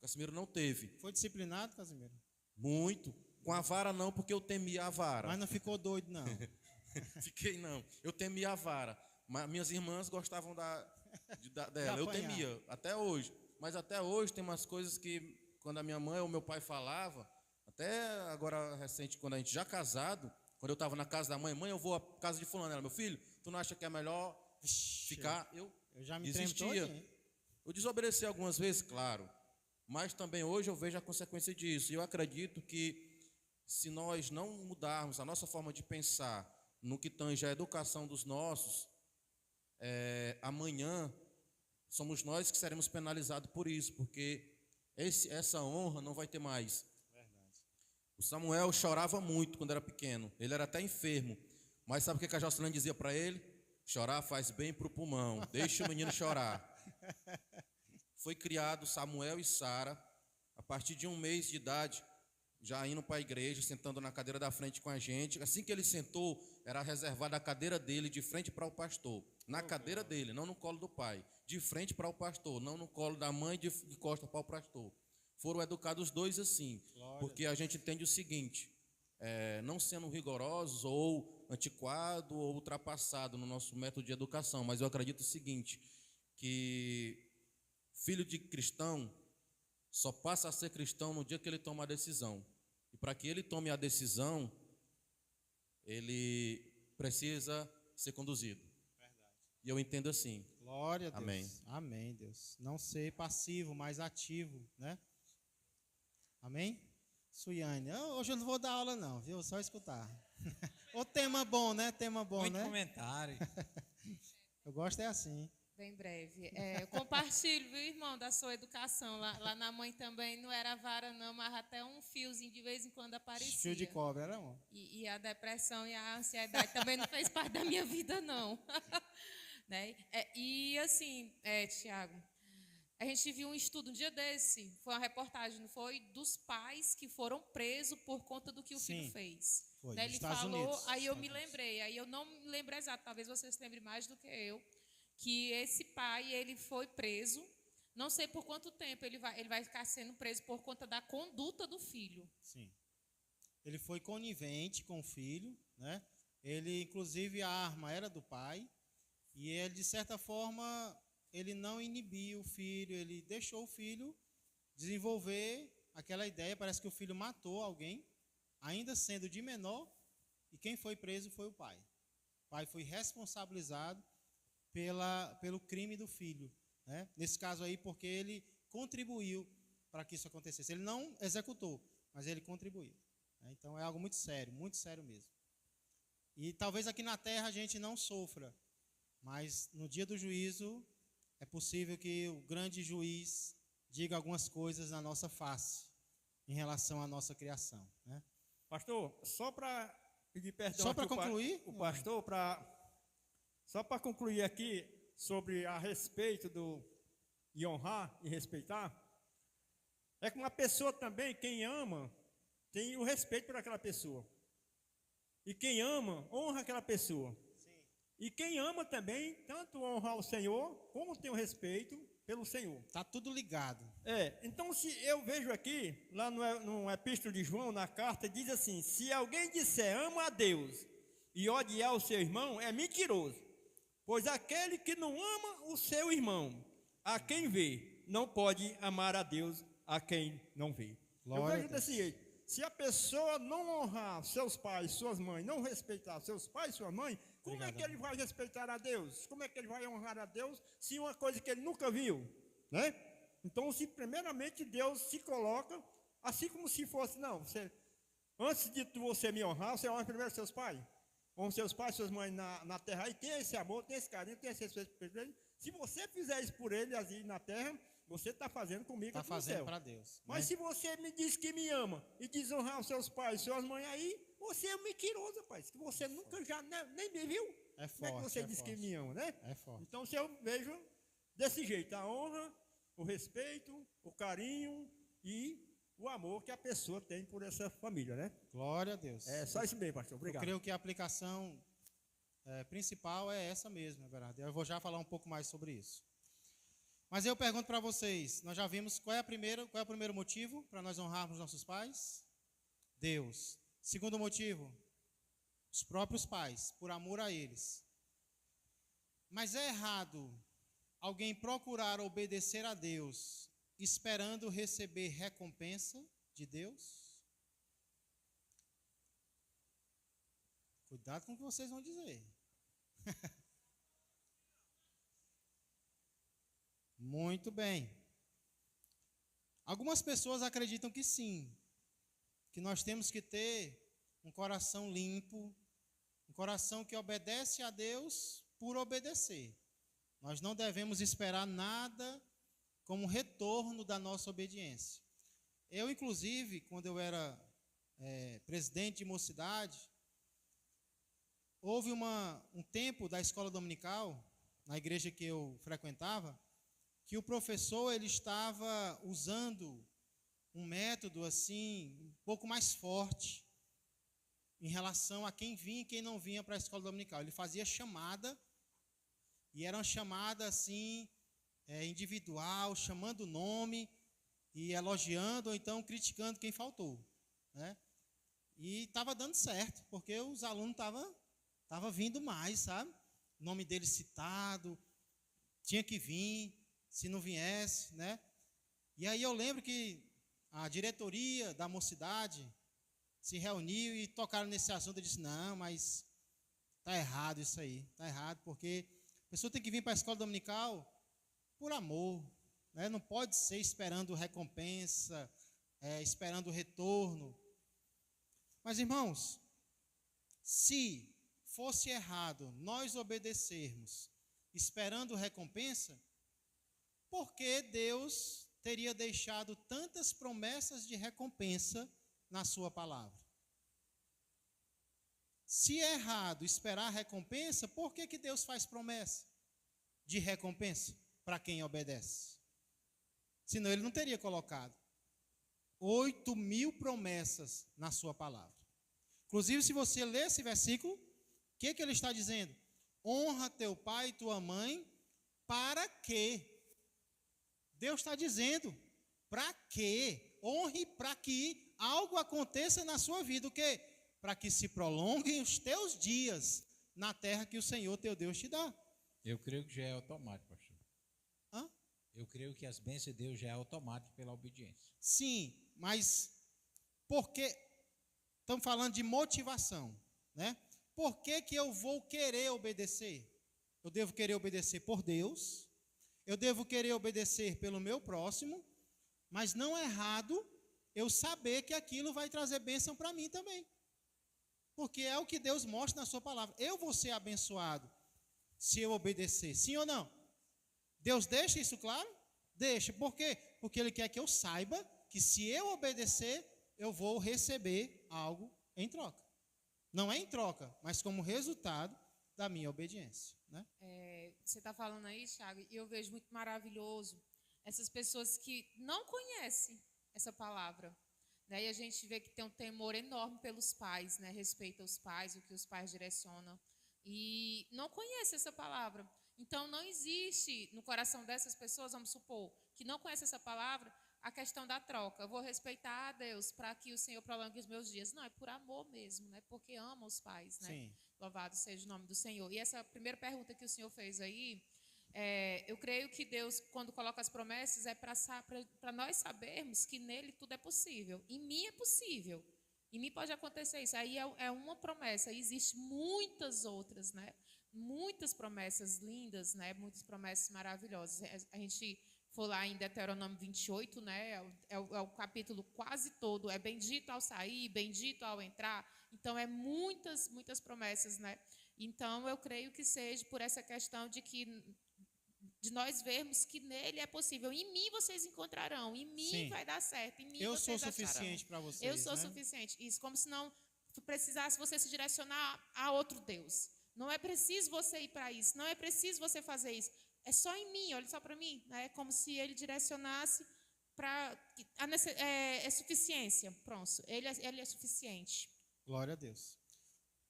Casimiro não teve. Foi disciplinado, Casimiro? Muito. Com a vara não, porque eu temia a vara. Mas não ficou doido, não. Fiquei não. Eu temia a vara. Mas minhas irmãs gostavam dela. Eu temia, até hoje. Mas até hoje tem umas coisas que, quando a minha mãe ou meu pai falava, até agora recente, quando a gente já casado, quando eu estava na casa da mãe, eu vou à casa de fulano. Ela, meu filho, tu não acha que é melhor ficar? Eu já me tremo todinho. Eu desobedeci algumas vezes, claro. Mas também hoje eu vejo a consequência disso. E eu acredito que se nós não mudarmos a nossa forma de pensar no que tange a educação dos nossos, amanhã somos nós que seremos penalizados por isso, porque essa honra não vai ter mais. Verdade. O Samuel chorava muito quando era pequeno, ele era até enfermo, mas sabe o que a Jocelyn dizia para ele? Chorar faz bem para o pulmão, deixa o menino chorar. Foi criado Samuel e Sara, a partir de 1 mês de idade, já indo para a igreja, sentando na cadeira da frente com a gente. Assim que ele sentou, era reservada a cadeira dele de frente para o pastor. Na cadeira dele, não no colo do pai. De frente para o pastor, não no colo da mãe, de costas para o pastor. Foram educados os dois assim, porque a gente entende o seguinte: não sendo rigorosos ou antiquado ou ultrapassado no nosso método de educação, mas eu acredito o seguinte, que filho de cristão só passa a ser cristão no dia que ele toma a decisão. E para que ele tome a decisão, ele precisa ser conduzido. Verdade. E eu entendo assim. Glória a Deus. Amém. Amém, Deus. Não ser passivo, mas ativo, né? Amém? Suiane, hoje eu não vou dar aula não, viu? Só escutar. O tema bom, né? Tema bom, Muito né? comentário. Eu gosto assim. Bem breve. Eu compartilho, viu, irmão, da sua educação. Lá na mãe também não era vara, não, mas até um fiozinho de vez em quando aparecia. Fio de cobra, era um. E a depressão e a ansiedade também não fez parte da minha vida, não. Né? E assim, Tiago, a gente viu um estudo um dia desse, foi uma reportagem, não foi? Dos pais que foram presos por conta do que o filho fez. Foi, Né? nos Ele Estados falou, Unidos. aí eu me lembrei, aí eu não me lembro exato, talvez você se lembre mais do que eu, que esse pai, ele foi preso, não sei por quanto tempo ele vai ficar sendo preso por conta da conduta do filho. Sim. Ele foi conivente com o filho, né? Ele, inclusive, a arma era do pai, e ele, de certa forma, ele não inibiu o filho, ele deixou o filho desenvolver aquela ideia. Parece que o filho matou alguém, ainda sendo de menor, e quem foi preso foi o pai. O pai foi responsabilizado pelo crime do filho, né? Nesse caso aí, porque ele contribuiu para que isso acontecesse. Ele não executou, mas ele contribuiu, né? Então é algo muito sério mesmo. E talvez aqui na terra a gente não sofra, mas no dia do juízo é possível que o grande juiz diga algumas coisas na nossa face em relação à nossa criação, né? Pastor, só para pedir perdão Só para aqui concluir? o pastor, só para concluir aqui sobre a respeito de honrar e respeitar, É que uma pessoa também, quem ama, tem o respeito por aquela pessoa. E quem ama, honra aquela pessoa. E quem ama também, tanto honra o Senhor, como tem o respeito pelo Senhor. Tá tudo ligado. Então se eu vejo aqui, lá no Epístola de João, na carta, diz assim: se alguém disser ama a Deus e odiar o seu irmão, é mentiroso. Pois aquele que não ama o seu irmão, a quem vê, não pode amar a Deus a quem não vê. Glória Eu a vejo Deus. desse jeito. Se a pessoa não honrar seus pais, suas mães, não respeitar seus pais, sua mãe, como é que ele vai respeitar a Deus? Como é que ele vai honrar a Deus se uma coisa que ele nunca viu, né? Então, se primeiramente Deus se coloca, assim como se fosse, não, antes de você me honrar, você honra primeiro seus pais. Honra seus pais, suas mães na terra, aí tem esse amor, tem esse carinho, tem esse respeito por ele. Se você fizer isso por ele, assim, na terra, você está fazendo comigo Está aqui no fazendo céu. para Deus. Mas né? se você me diz que me ama e desonrar os seus pais, suas mães aí, você é um mentiroso, rapaz. Que você nunca já nem me viu. É Como é que forte, você é diz que forte. me ama, né? É forte. Então, se eu vejo desse jeito, a honra, o respeito, o carinho e o amor que a pessoa tem por essa família, né? Glória a Deus. É só isso mesmo, pastor. Eu Obrigado. creio que a aplicação principal é essa mesmo, é verdade. Eu vou já falar um pouco mais sobre isso. Mas eu pergunto para vocês, nós já vimos qual é o primeiro motivo para nós honrarmos nossos pais? Deus. Segundo motivo, os próprios pais, por amor a eles. Mas é errado alguém procurar obedecer a Deus esperando receber recompensa de Deus? Cuidado com o que vocês vão dizer. Muito bem. Algumas pessoas acreditam que sim, que nós temos que ter um coração limpo, um coração que obedece a Deus por obedecer. Nós não devemos esperar nada como retorno da nossa obediência. Eu, inclusive, quando eu era presidente de mocidade, houve um tempo da escola dominical, na igreja que eu frequentava, que o professor ele estava usando um método assim, um pouco mais forte em relação a quem vinha e quem não vinha para a escola dominical. Ele fazia chamada, e era uma chamada assim, individual, chamando o nome e elogiando ou então criticando quem faltou, né? E estava dando certo, porque os alunos estavam vindo mais, sabe? O nome dele citado, tinha que vir, se não viesse, né? E aí eu lembro que a diretoria da mocidade se reuniu e tocaram nesse assunto. Eu disse, não, mas está errado isso aí, está errado, porque a pessoa tem que vir para a escola dominical por amor, né? Não pode ser esperando recompensa, esperando retorno. Mas, irmãos, se fosse errado nós obedecermos esperando recompensa, por que Deus teria deixado tantas promessas de recompensa na sua palavra? Se é errado esperar recompensa, por que Deus faz promessa de recompensa para quem obedece? Senão ele não teria colocado 8.000 promessas na sua palavra. Inclusive, se você ler esse versículo, o que ele está dizendo? Honra teu pai e tua mãe, para quê? Deus está dizendo, para quê? Honre para que algo aconteça na sua vida. O quê? Para que se prolonguem os teus dias na terra que o Senhor teu Deus te dá. Eu creio que já é automático, pastor. Hã? Eu creio que as bênçãos de Deus já é automático pela obediência. Sim, mas porque estamos falando de motivação, né? Por que eu vou querer obedecer? Eu devo querer obedecer por Deus, eu devo querer obedecer pelo meu próximo, mas não é errado eu saber que aquilo vai trazer bênção para mim também. Porque é o que Deus mostra na sua palavra. Eu vou ser abençoado se eu obedecer, sim ou não? Deus deixa isso claro? Deixa. Por quê? Porque Ele quer que eu saiba que se eu obedecer, eu vou receber algo em troca. Não é em troca, mas como resultado da minha obediência, né? Você está falando aí, Thiago, e eu vejo muito maravilhoso essas pessoas que não conhecem essa palavra. Né? E a gente vê que tem um temor enorme pelos pais, né? Respeita os pais, o que os pais direcionam. E não conhece essa palavra. Então, não existe no coração dessas pessoas, vamos supor, que não conhece essa palavra, a questão da troca. Eu vou respeitar a Deus para que o Senhor prolongue os meus dias. Não, é por amor mesmo, né? Porque ama os pais, né? Sim. Louvado seja o nome do Senhor. E essa primeira pergunta que o Senhor fez aí, eu creio que Deus, quando coloca as promessas, é para nós sabermos que nele tudo é possível. Em mim é possível. Em mim pode acontecer isso. Aí é uma promessa. Existem muitas outras, né? Muitas promessas lindas, né? Muitas promessas maravilhosas. A gente for lá em Deuteronômio 28, né? É o capítulo quase todo. É bendito ao sair, bendito ao entrar. Então, é muitas, muitas promessas, né? Então, eu creio que seja por essa questão de nós vermos que nele é possível. Em mim vocês encontrarão, em mim Sim. vai dar certo, em mim Eu vocês sou acharão. suficiente para vocês. Eu sou né? suficiente. Isso, como se não precisasse você se direcionar a outro Deus. Não é preciso você ir para isso, não é preciso você fazer isso. É só em mim, olha só para mim. Né? É como se ele direcionasse para... É suficiência, pronto. Ele é suficiente. Glória a Deus.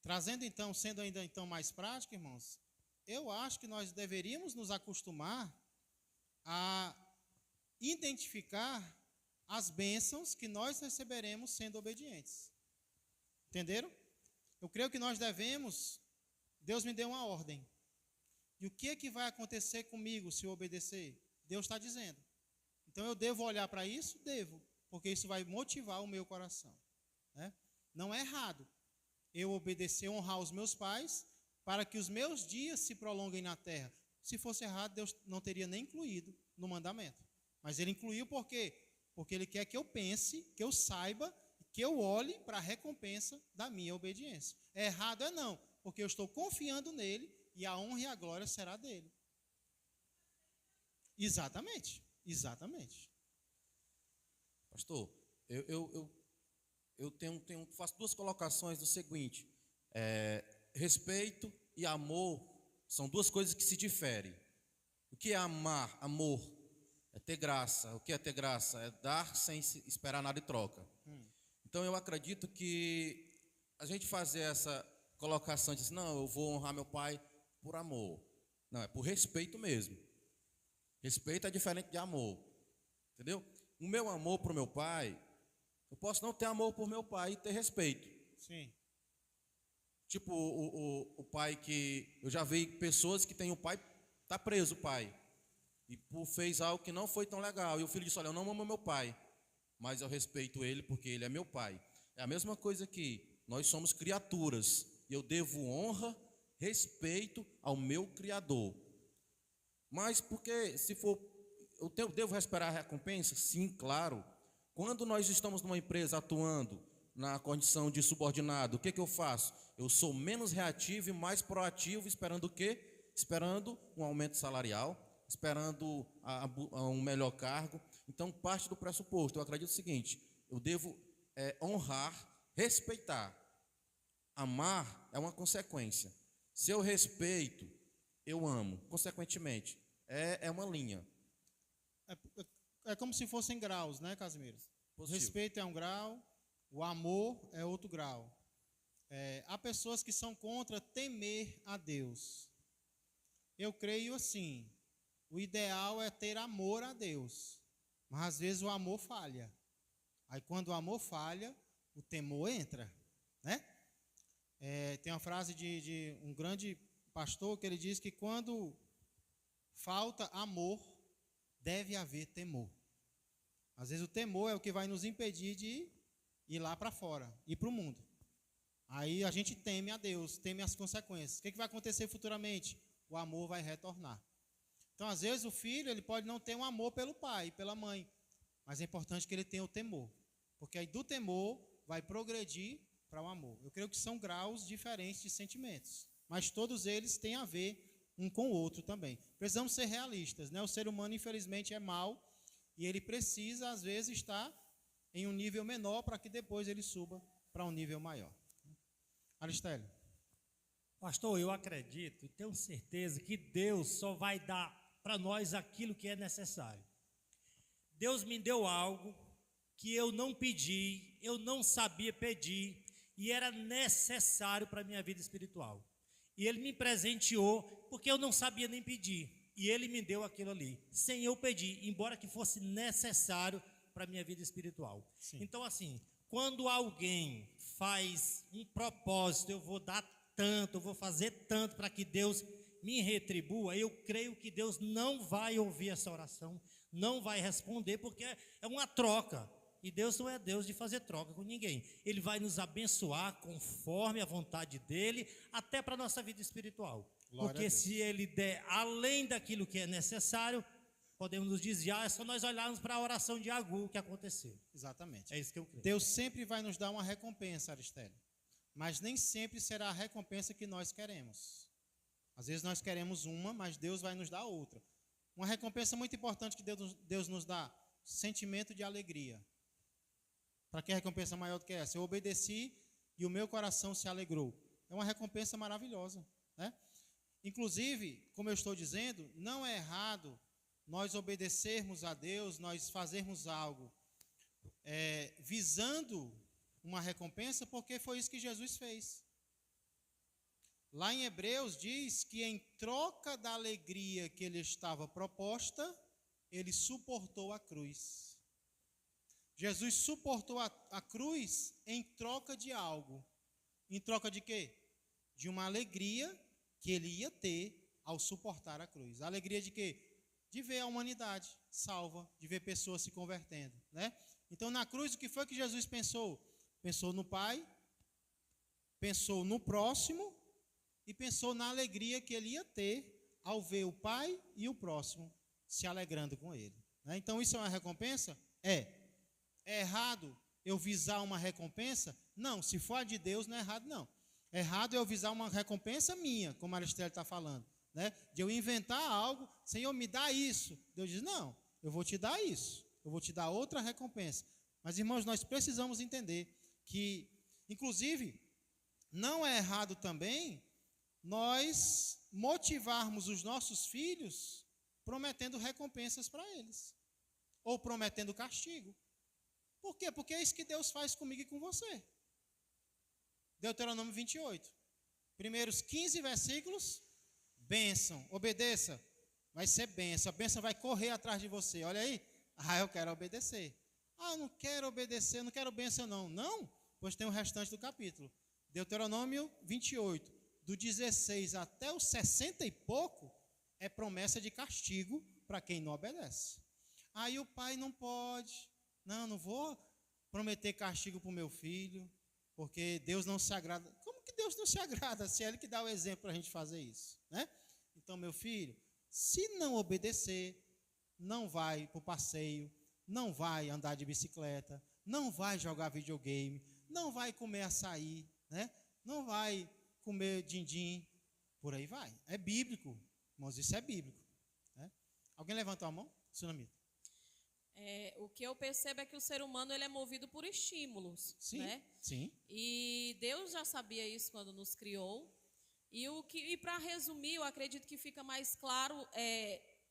Trazendo então, sendo ainda então mais prático, irmãos, eu acho que nós deveríamos nos acostumar a identificar as bênçãos que nós receberemos sendo obedientes. Entenderam? Eu creio que nós devemos, Deus me deu uma ordem. E o que é que vai acontecer comigo se eu obedecer? Deus está dizendo. Então eu devo olhar para isso? Devo, porque isso vai motivar o meu coração. Né? Não é errado eu obedecer, honrar os meus pais, para que os meus dias se prolonguem na terra. Se fosse errado, Deus não teria nem incluído no mandamento. Mas ele incluiu por quê? Porque ele quer que eu pense, que eu saiba, que eu olhe para a recompensa da minha obediência. É errado é não, porque eu estou confiando nele e a honra e a glória será dele. Exatamente, exatamente. Pastor, eu faço duas colocações do seguinte. Respeito e amor são duas coisas que se diferem. O que é amar? Amor é ter graça. O que é ter graça? É dar sem esperar nada em troca. Então eu acredito que a gente fazer essa colocação de não, eu vou honrar meu pai por amor. Não, é por respeito mesmo. Respeito é diferente de amor. Entendeu? O meu amor para o meu pai, eu posso não ter amor por meu pai e ter respeito. Sim. Tipo o pai que... Eu já vi pessoas que têm o pai... Está preso o pai. E fez algo que não foi tão legal. E o filho disse, olha, eu não amo meu pai, mas eu respeito ele porque ele é meu pai. É a mesma coisa que nós somos criaturas. E eu devo honra, respeito ao meu Criador. Mas porque se for... Eu devo esperar a recompensa? Sim, claro. Quando nós estamos numa empresa atuando na condição de subordinado, o que eu faço? Eu sou menos reativo e mais proativo, esperando o quê? Esperando um aumento salarial, esperando um melhor cargo. Então, parte do pressuposto, eu acredito o seguinte, eu devo honrar, respeitar. Amar é uma consequência. Se eu respeito, eu amo. Consequentemente, é uma linha. É como se fossem graus, né, Casimiro? O Positivo. respeito é um grau, o amor é outro grau. Há pessoas que são contra temer a Deus. Eu creio assim, o ideal é ter amor a Deus, mas às vezes o amor falha. Aí quando o amor falha, o temor entra, né? Tem uma frase de um grande pastor que ele diz que quando falta amor, deve haver temor. Às vezes o temor é o que vai nos impedir de ir lá para fora, ir para o mundo. Aí a gente teme a Deus, teme as consequências. O que vai acontecer futuramente? O amor vai retornar. Então, às vezes, o filho ele pode não ter um amor pelo pai, pela mãe, mas é importante que ele tenha o temor, porque aí do temor vai progredir para o amor. Eu creio que são graus diferentes de sentimentos, mas todos eles têm a ver um com o outro também. Precisamos ser realistas, né? O ser humano, infelizmente, é mau e ele precisa, às vezes, estar em um nível menor para que depois ele suba para um nível maior. Aristélio. Pastor, eu acredito e tenho certeza que Deus só vai dar para nós aquilo que é necessário. Deus me deu algo que eu não pedi, eu não sabia pedir, e era necessário para a minha vida espiritual. E Ele me presenteou, porque eu não sabia nem pedir. E Ele me deu aquilo ali, sem eu pedir, embora que fosse necessário para a minha vida espiritual. Sim. Então, assim, quando alguém faz um propósito, eu vou dar tanto, eu vou fazer tanto para que Deus me retribua, eu creio que Deus não vai ouvir essa oração, não vai responder, porque é uma troca. E Deus não é Deus de fazer troca com ninguém. Ele vai nos abençoar conforme a vontade dEle, até para a nossa vida espiritual. Glória a Porque Deus. se Ele der além daquilo que é necessário, podemos nos desviar, é só nós olharmos para a oração de Agur que aconteceu. Exatamente. É isso que eu creio. Deus sempre vai nos dar uma recompensa, Aristélio. Mas nem sempre será a recompensa que nós queremos. Às vezes nós queremos uma, mas Deus vai nos dar outra. Uma recompensa muito importante que Deus nos dá, sentimento de alegria. Para que recompensa maior do que essa? Eu obedeci e o meu coração se alegrou. É uma recompensa maravilhosa, né? Inclusive, como eu estou dizendo, não é errado nós obedecermos a Deus, nós fazermos algo visando uma recompensa, porque foi isso que Jesus fez. Lá em Hebreus diz que em troca da alegria que ele estava proposta, ele suportou a cruz. Jesus suportou a cruz em troca de algo. Em troca de quê? De uma alegria que ele ia ter ao suportar a cruz. A alegria de quê? De ver a humanidade salva, de ver pessoas se convertendo, né? Então, na cruz, o que foi que Jesus pensou? Pensou no Pai, pensou no próximo e pensou na alegria que ele ia ter ao ver o Pai e o próximo se alegrando com ele, né? Então, isso é uma recompensa? É errado eu visar uma recompensa? Não, se for a de Deus, não é errado, não. É errado eu visar uma recompensa minha, como a Aristélio está falando, né? De eu inventar algo, Senhor, me dá isso. Deus diz, não, eu vou te dar isso, eu vou te dar outra recompensa. Mas, irmãos, nós precisamos entender que, inclusive, não é errado também nós motivarmos os nossos filhos prometendo recompensas para eles, ou prometendo castigo. Por quê? Porque é isso que Deus faz comigo e com você. Deuteronômio 28. Primeiros 15 versículos, bênção, obedeça, vai ser bênção, a bênção vai correr atrás de você, olha aí. Ah, eu quero obedecer. Ah, eu não quero obedecer, não quero bênção não. Não? Pois tem o restante do capítulo. Deuteronômio 28, do 16 até o 60 e pouco, é promessa de castigo para quem não obedece. Aí o pai não pode... Não vou prometer castigo para o meu filho, porque Deus não se agrada. Como que Deus não se agrada se é Ele que dá o exemplo para a gente fazer isso, né? Então, meu filho, se não obedecer, não vai para o passeio, não vai andar de bicicleta, não vai jogar videogame, não vai comer açaí, né? Não vai comer din-din, por aí vai. É bíblico, irmãos, isso é bíblico, né? Alguém levantou a mão? Sunamita. O que eu percebo é que o ser humano ele é movido por estímulos, Sim, né? sim. E Deus já sabia isso quando nos criou. E para resumir, eu acredito que fica mais claro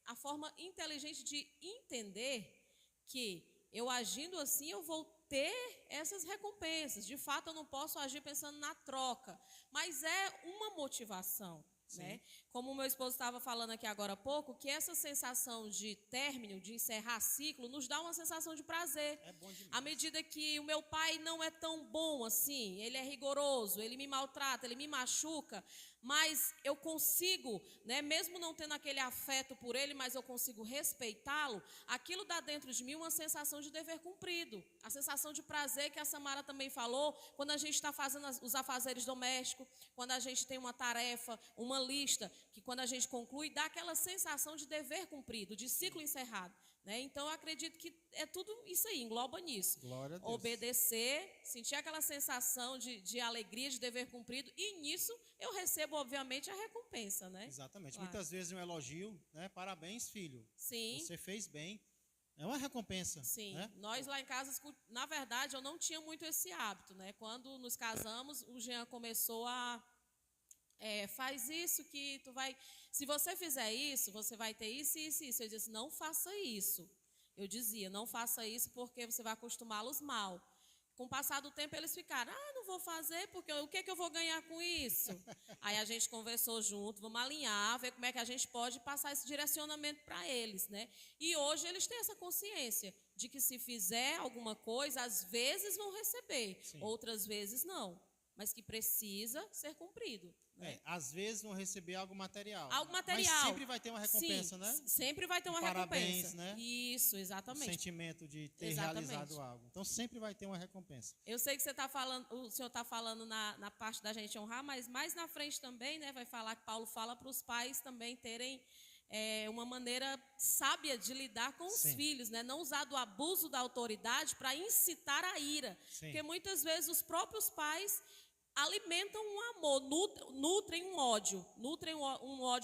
a forma inteligente de entender que eu agindo assim eu vou ter essas recompensas. De fato, eu não posso agir pensando na troca, mas é uma motivação. Né? Como o meu esposo estava falando aqui agora há pouco, que essa sensação de término, de encerrar ciclo, nos dá uma sensação de prazer. É bom demais. À medida que o meu pai não é tão bom assim, ele é rigoroso, ele me maltrata, ele me machuca, mas eu consigo, né, mesmo não tendo aquele afeto por ele, mas eu consigo respeitá-lo, aquilo dá dentro de mim uma sensação de dever cumprido, a sensação de prazer que a Samara também falou, quando a gente está fazendo os afazeres domésticos, quando a gente tem uma tarefa, uma lista, que quando a gente conclui, dá aquela sensação de dever cumprido, de ciclo encerrado. Né? Então, eu acredito que é tudo isso aí, engloba nisso. Glória a Deus. Obedecer, sentir aquela sensação de alegria, de dever cumprido, e nisso eu recebo, obviamente, a recompensa, né? Exatamente. Claro. Muitas vezes um elogio, né? Parabéns, filho. Sim. Você fez bem. É uma recompensa. Sim. Né? Nós lá em casa, na verdade, eu não tinha muito esse hábito, né? Quando nos casamos, o Jean começou a... faz isso que tu vai... Se você fizer isso, você vai ter isso, isso, isso. Eu disse, não faça isso. Eu dizia, não faça isso porque você vai acostumá-los mal. Com o passar do tempo, eles ficaram, não vou fazer, porque o que eu vou ganhar com isso? Aí a gente conversou junto, vamos alinhar, ver como é que a gente pode passar esse direcionamento para eles, né? E hoje eles têm essa consciência de que se fizer alguma coisa, às vezes vão receber, Sim. outras vezes não, mas que precisa ser cumprido. Né? Às vezes vão receber algo material. Algo material. Mas sempre vai ter uma recompensa, Sim, né? sempre vai ter uma Parabéns, recompensa. né? Isso, O exatamente. sentimento de ter Exatamente. realizado algo. Então sempre vai ter uma recompensa. Eu sei que você tá falando, o senhor está falando na parte da gente honrar, mas mais na frente também, né, vai falar que Paulo fala para os pais também terem uma maneira sábia de lidar com os Sim. filhos, né? Não usar do abuso da autoridade para incitar a ira. Sim. Porque muitas vezes os próprios pais alimentam um amor, nutrem um ódio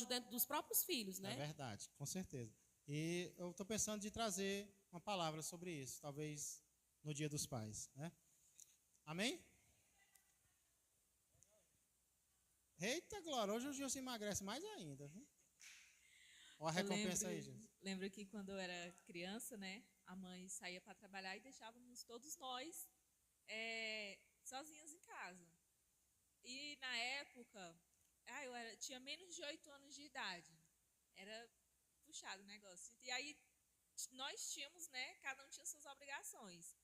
dentro dos próprios filhos, né? É verdade, com certeza. E eu estou pensando de trazer uma palavra sobre isso, talvez no Dia dos Pais, né? Amém? Eita, glória, hoje o Gil se emagrece mais ainda. Viu? Olha a recompensa aí, gente. Lembro que quando eu era criança, né, a mãe saía para trabalhar e deixávamos todos nós sozinhos em casa. E na época, tinha menos de 8 anos de idade. Era puxado o negócio. E aí nós tínhamos, né, cada um tinha suas obrigações.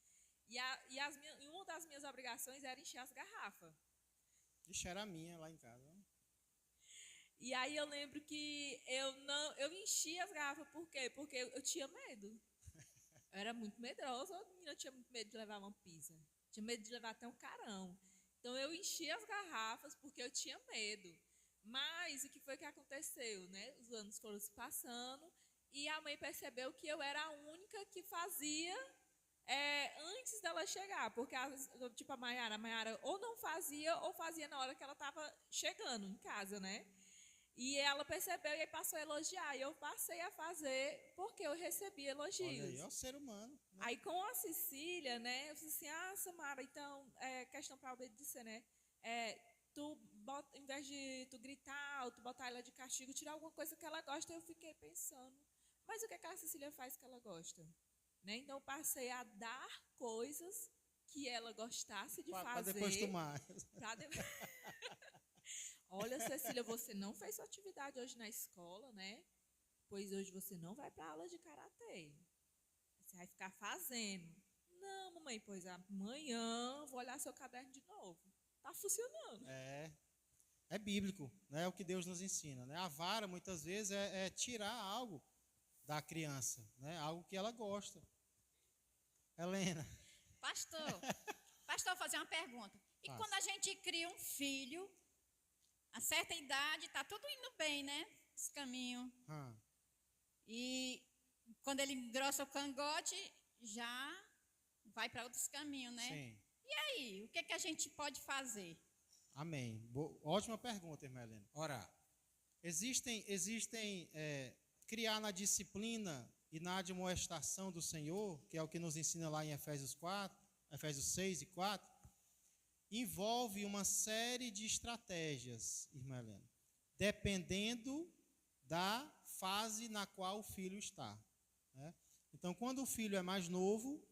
E uma das minhas obrigações era encher as garrafas. Ixi, era minha lá em casa. E aí eu lembro que eu enchia as garrafas, por quê? Porque eu tinha medo. Eu era muito medrosa, eu tinha muito medo de levar uma pizza. Tinha medo de levar até um carão. Então eu enchia as garrafas porque eu tinha medo. Mas o que foi que aconteceu, né? Os anos foram se passando e a mãe percebeu que eu era a única que fazia antes dela chegar, porque tipo a Maiara ou não fazia ou fazia na hora que ela estava chegando em casa, né? E ela percebeu e aí passou a elogiar. E eu passei a fazer porque eu recebi elogios. Olha aí, é o ser humano. Né? Aí com a Cecília, né? Eu disse assim, Samara, então, questão para obedecer, né? Em vez de tu gritar ou tu botar ela de castigo, tirar alguma coisa que ela gosta, eu fiquei pensando, mas o que a Cecília faz que ela gosta? Né? Então eu passei a dar coisas que ela gostasse de fazer. Para depois tomar. Olha, Cecília, você não fez sua atividade hoje na escola, né? Pois hoje você não vai para aula de karatê. Você vai ficar fazendo. Não, mamãe, pois amanhã vou olhar seu caderno de novo. Tá funcionando. É bíblico, né? É o que Deus nos ensina. Né? A vara, muitas vezes, é tirar algo da criança, né? Algo que ela gosta. Helena. Pastor, vou fazer uma pergunta. E Faça. quando a gente cria um filho, a certa idade, está tudo indo bem, né? Esse caminho. E quando ele engrossa o cangote, já vai para outros caminhos, né? Sim. E aí, o que a gente pode fazer? Amém. Ótima pergunta, irmã Helena. Orar. Existem criar na disciplina e na admoestação do Senhor, que é o que nos ensina lá em Efésios 6 e 4, envolve uma série de estratégias, irmã Helena, dependendo da fase na qual o filho está. Né? Então, quando o filho é mais novo,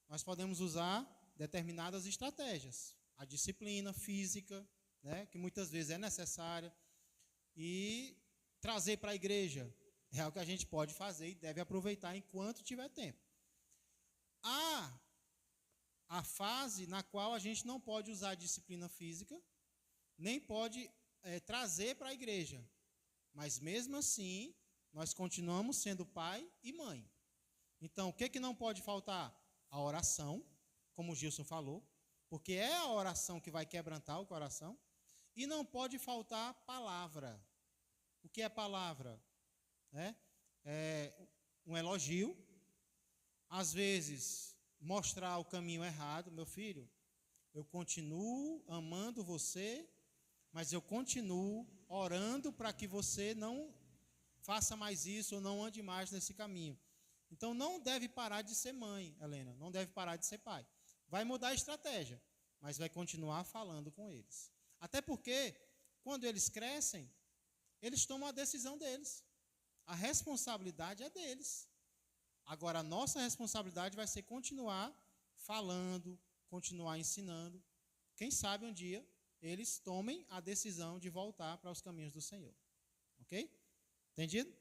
nós podemos usar determinadas estratégias. A disciplina física, né, que muitas vezes é necessária, e trazer para a igreja é algo que a gente pode fazer e deve aproveitar enquanto tiver tempo. Há a fase na qual a gente não pode usar a disciplina física, nem pode trazer para a igreja. Mas mesmo assim, nós continuamos sendo pai e mãe. Então, o que não pode faltar? A oração, como o Gilson falou, porque é a oração que vai quebrantar o coração. E não pode faltar palavra. O que é palavra? É um elogio. Às vezes, mostrar o caminho errado. Meu filho, eu continuo amando você, mas eu continuo orando para que você não faça mais isso ou não ande mais nesse caminho. Então, não deve parar de ser mãe, Helena. Não deve parar de ser pai. Vai mudar a estratégia, mas vai continuar falando com eles. Até porque, quando eles crescem, eles tomam a decisão deles. A responsabilidade é deles. Agora, a nossa responsabilidade vai ser continuar falando, continuar ensinando. Quem sabe um dia eles tomem a decisão de voltar para os caminhos do Senhor. Ok? Entendido?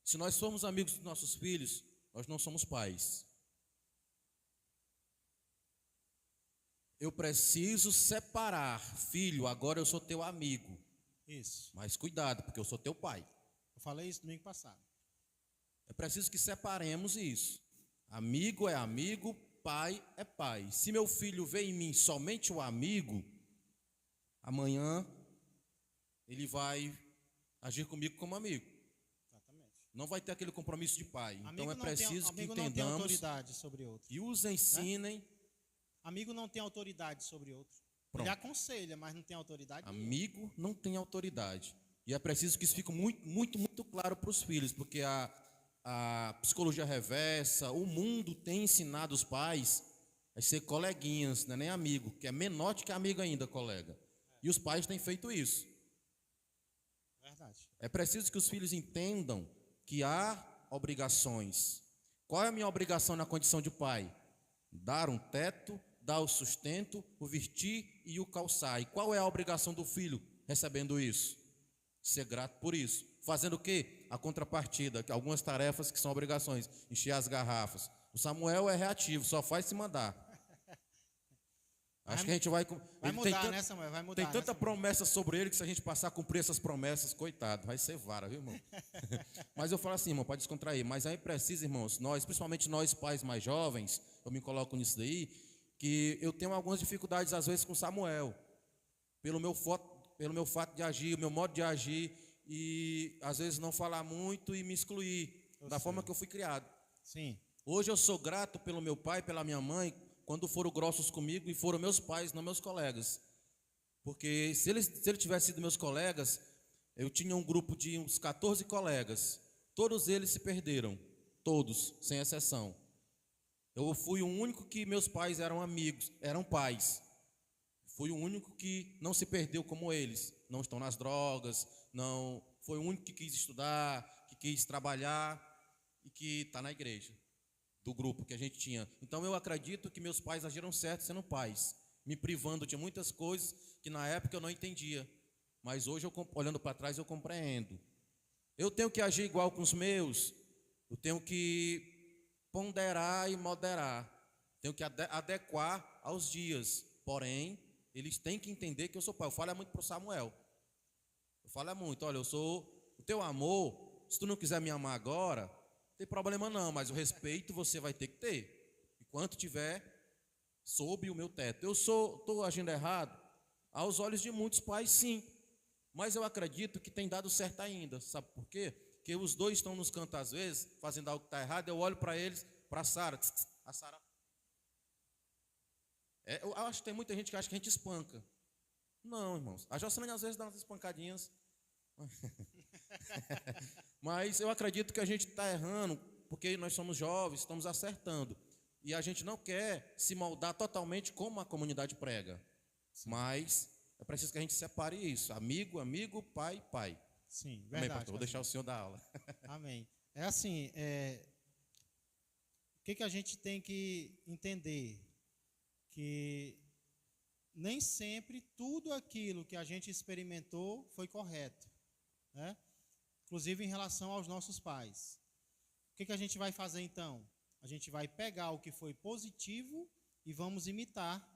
Se nós somos amigos dos nossos filhos, nós não somos pais. Eu preciso separar, filho, agora eu sou teu amigo. Isso. Mas cuidado, porque eu sou teu pai. Eu falei isso domingo passado. É preciso que separemos isso. Amigo é amigo, pai é pai. Se meu filho vê em mim somente o amigo, amanhã ele vai agir comigo como amigo. Exatamente. Não vai ter aquele compromisso de pai. Amigo Então é não tem- preciso que amigo não tem entendamos autoridade sobre outro. e os ensinem. Amigo não tem autoridade sobre outro. Pronto. Ele aconselha, mas não tem autoridade. Amigo não tem autoridade. E é preciso que isso fique muito claro para os filhos, porque a psicologia reversa, o mundo tem ensinado os pais a ser coleguinhas, não é nem amigo, que é menor do que amigo ainda, colega. E os pais têm feito isso. Verdade. É preciso que os filhos entendam que há obrigações. Qual é a minha obrigação na condição de pai? Dar um teto, dar o sustento, o vestir e o calçar. E qual é a obrigação do filho recebendo isso? Ser grato por isso. Fazendo o quê? A contrapartida, algumas tarefas que são obrigações. Encher as garrafas. O Samuel é reativo, só faz se mandar. Acho que a gente vai... Vai ele mudar, né, Samuel? Vai mudar. tem né, tanta Samuel? promessa sobre ele que se a gente passar a cumprir essas promessas, coitado, vai ser vara, viu, irmão? Mas eu falo assim, irmão, pode descontrair. Mas aí precisa, irmãos, nós, principalmente nós pais mais jovens, eu me coloco nisso daí, que eu tenho algumas dificuldades às vezes com Samuel, pelo meu fato de agir, o meu modo de agir, e às vezes não falar muito e me excluir da forma que eu fui criado. Sim. Hoje eu sou grato pelo meu pai, pela minha mãe, quando foram grossos comigo e foram meus pais, não meus colegas. Porque se ele tivesse sido meus colegas, eu tinha um grupo de uns 14 colegas. Todos eles se perderam, todos, sem exceção. Eu fui o único que meus pais eram amigos, eram pais. Fui o único que não se perdeu como eles. Não estão nas drogas, não. Foi o único que quis estudar, que quis trabalhar e que está na igreja, do grupo que a gente tinha. Então eu acredito que meus pais agiram certo sendo pais, me privando de muitas coisas que na época eu não entendia. Mas hoje, olhando para trás, eu compreendo. Eu tenho que agir igual com os meus, eu tenho que ponderar e moderar, tenho que adequar aos dias. Porém, eles têm que entender que eu sou pai. Eu falo muito para o Samuel. Eu falo muito, olha, eu sou o teu amor. Se tu não quiser me amar agora, não tem problema não, mas o respeito você vai ter que ter. Enquanto tiver sob o meu teto. Eu estou agindo errado? Aos olhos de muitos pais, sim. Mas eu acredito que tem dado certo ainda. Sabe por quê? Porque os dois estão nos cantos às vezes, fazendo algo que está errado, eu olho para eles, para a Sara. A Sara... eu acho que tem muita gente que acha que a gente espanca. Não, irmãos. A Jocelyn às vezes dá umas espancadinhas. Mas eu acredito que a gente está errando, porque nós somos jovens, estamos acertando. E a gente não quer se moldar totalmente como a comunidade prega. Sim. Mas é preciso que a gente separe isso. Amigo, amigo, pai, pai. Sim, verdade. Amém, pastor? Vou deixar o senhor dar aula. Amém. É assim, o que a gente tem que entender? Que nem sempre tudo aquilo que a gente experimentou foi correto, né? Inclusive em relação aos nossos pais. O que a gente vai fazer então? A gente vai pegar o que foi positivo e vamos imitar.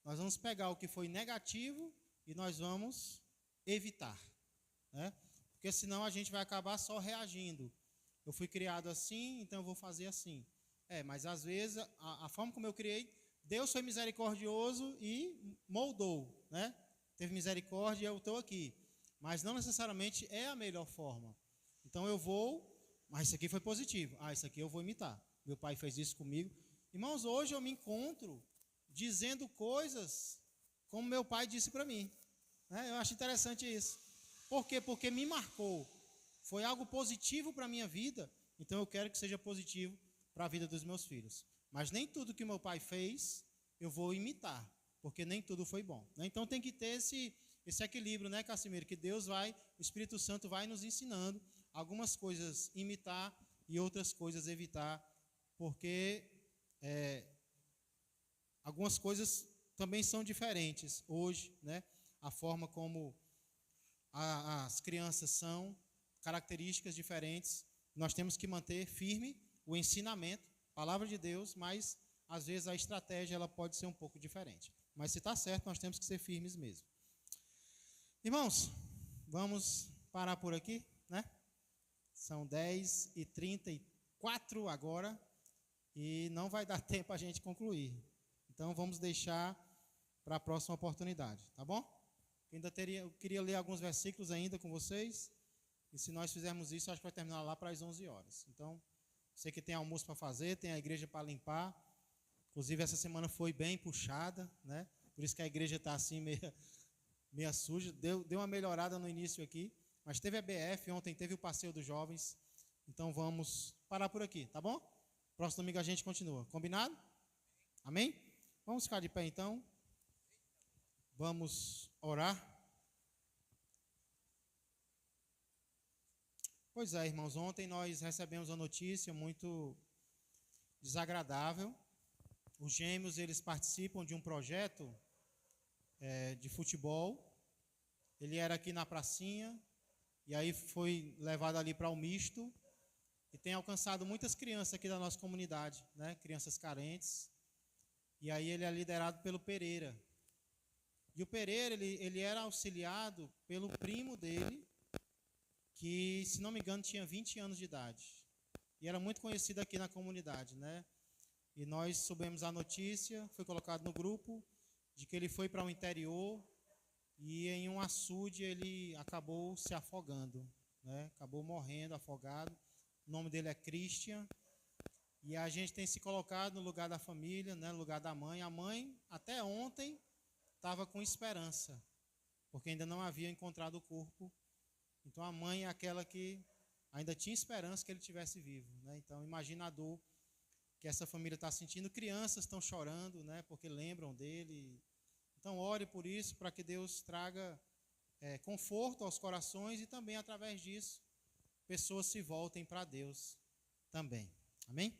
Nós vamos pegar o que foi negativo e nós vamos evitar, né? Porque senão a gente vai acabar só reagindo. Eu fui criado assim, então eu vou fazer assim. Mas às vezes a forma como eu criei, Deus foi misericordioso e moldou, né? Teve misericórdia e eu estou aqui. Mas não necessariamente é a melhor forma. Então eu vou, mas isso aqui foi positivo. Isso aqui eu vou imitar. Meu pai fez isso comigo. Irmãos, hoje eu me encontro dizendo coisas como meu pai disse para mim, né? Eu acho interessante isso. Por quê? Porque me marcou. Foi algo positivo para a minha vida, então eu quero que seja positivo para a vida dos meus filhos. Mas nem tudo que meu pai fez eu vou imitar, porque nem tudo foi bom, né? Então tem que ter esse equilíbrio, né, Cassimiro, que o Espírito Santo vai nos ensinando algumas coisas imitar e outras coisas evitar, porque algumas coisas também são diferentes hoje, né? A forma como as crianças são, características diferentes. Nós temos que manter firme o ensinamento, palavra de Deus, mas às vezes a estratégia ela pode ser um pouco diferente. Mas se está certo, nós temos que ser firmes mesmo. Irmãos, vamos parar por aqui, né? São 10h34 agora e não vai dar tempo a gente concluir. Então vamos deixar para a próxima oportunidade, tá bom? Eu queria ler alguns versículos ainda com vocês, e se nós fizermos isso, acho que vai terminar lá para as 11 horas. Então, sei que tem almoço para fazer, tem a igreja para limpar. Inclusive, essa semana foi bem puxada, né? Por isso que a igreja está assim, meia suja. Deu uma melhorada no início aqui, mas teve a BF, ontem teve o passeio dos jovens. Então, vamos parar por aqui, tá bom? Próximo domingo a gente continua. Combinado? Amém? Vamos ficar de pé, então. Vamos orar. Pois é, irmãos, ontem nós recebemos uma notícia muito desagradável. Os gêmeos, eles participam de um projeto de futebol. Ele era aqui na pracinha, e aí foi levado ali para o misto, e tem alcançado muitas crianças aqui da nossa comunidade, né? Crianças carentes. E aí ele é liderado pelo Pereira. E o Pereira, ele era auxiliado pelo primo dele, que, se não me engano, tinha 20 anos de idade. E era muito conhecido aqui na comunidade, né? E nós soubemos a notícia, foi colocado no grupo, de que ele foi para o interior e em um açude ele acabou se afogando, né? Acabou morrendo, afogado. O nome dele é Christian. E a gente tem se colocado no lugar da família, né? No lugar da mãe. A mãe, até ontem, estava com esperança, porque ainda não havia encontrado o corpo. Então a mãe é aquela que ainda tinha esperança que ele estivesse vivo, né? Então imagina a dor que essa família está sentindo. Crianças estão chorando, né? Porque lembram dele. Então ore por isso, para que Deus traga conforto aos corações e também através disso pessoas se voltem para Deus também. Amém?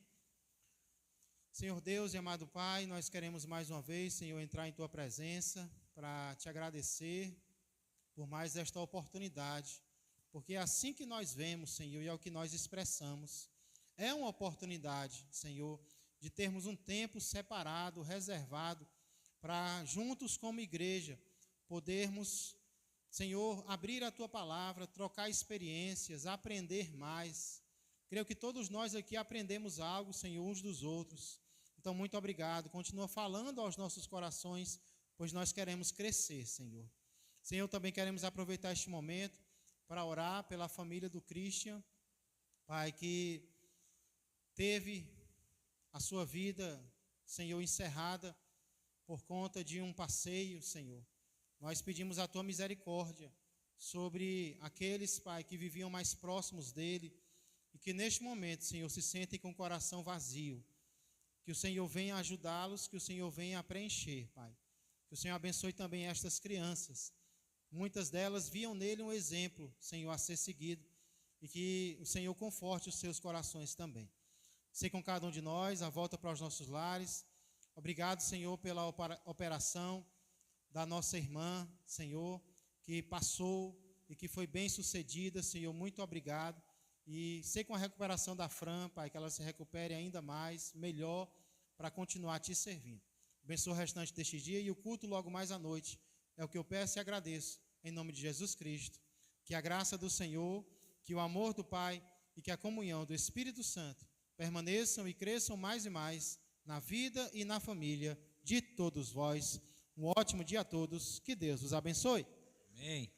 Senhor Deus e amado Pai, nós queremos mais uma vez, Senhor, entrar em Tua presença para Te agradecer por mais esta oportunidade, porque é assim que nós vemos, Senhor, e é o que nós expressamos. É uma oportunidade, Senhor, de termos um tempo separado, reservado, para juntos como igreja podermos, Senhor, abrir a Tua palavra, trocar experiências, aprender mais. Creio que todos nós aqui aprendemos algo, Senhor, uns dos outros. Então, muito obrigado. Continua falando aos nossos corações, pois nós queremos crescer, Senhor. Senhor, também queremos aproveitar este momento para orar pela família do Christian, Pai, que teve a sua vida, Senhor, encerrada por conta de um passeio, Senhor. Nós pedimos a Tua misericórdia sobre aqueles, Pai, que viviam mais próximos dele e que neste momento, Senhor, se sentem com o coração vazio. Que o Senhor venha ajudá-los, que o Senhor venha preencher, Pai. Que o Senhor abençoe também estas crianças. Muitas delas viam nele um exemplo, Senhor, a ser seguido. E que o Senhor conforte os seus corações também. Sei com cada um de nós, a volta para os nossos lares. Obrigado, Senhor, pela operação da nossa irmã, Senhor, que passou e que foi bem sucedida, Senhor. Muito obrigado. E sei com a recuperação da Fran, Pai, que ela se recupere ainda mais, melhor, para continuar Te servindo. Abençoa o restante deste dia e o culto logo mais à noite. É o que eu peço e agradeço, em nome de Jesus Cristo. Que a graça do Senhor, que o amor do Pai e que a comunhão do Espírito Santo permaneçam e cresçam mais e mais na vida e na família de todos vós. Um ótimo dia a todos. Que Deus os abençoe. Amém.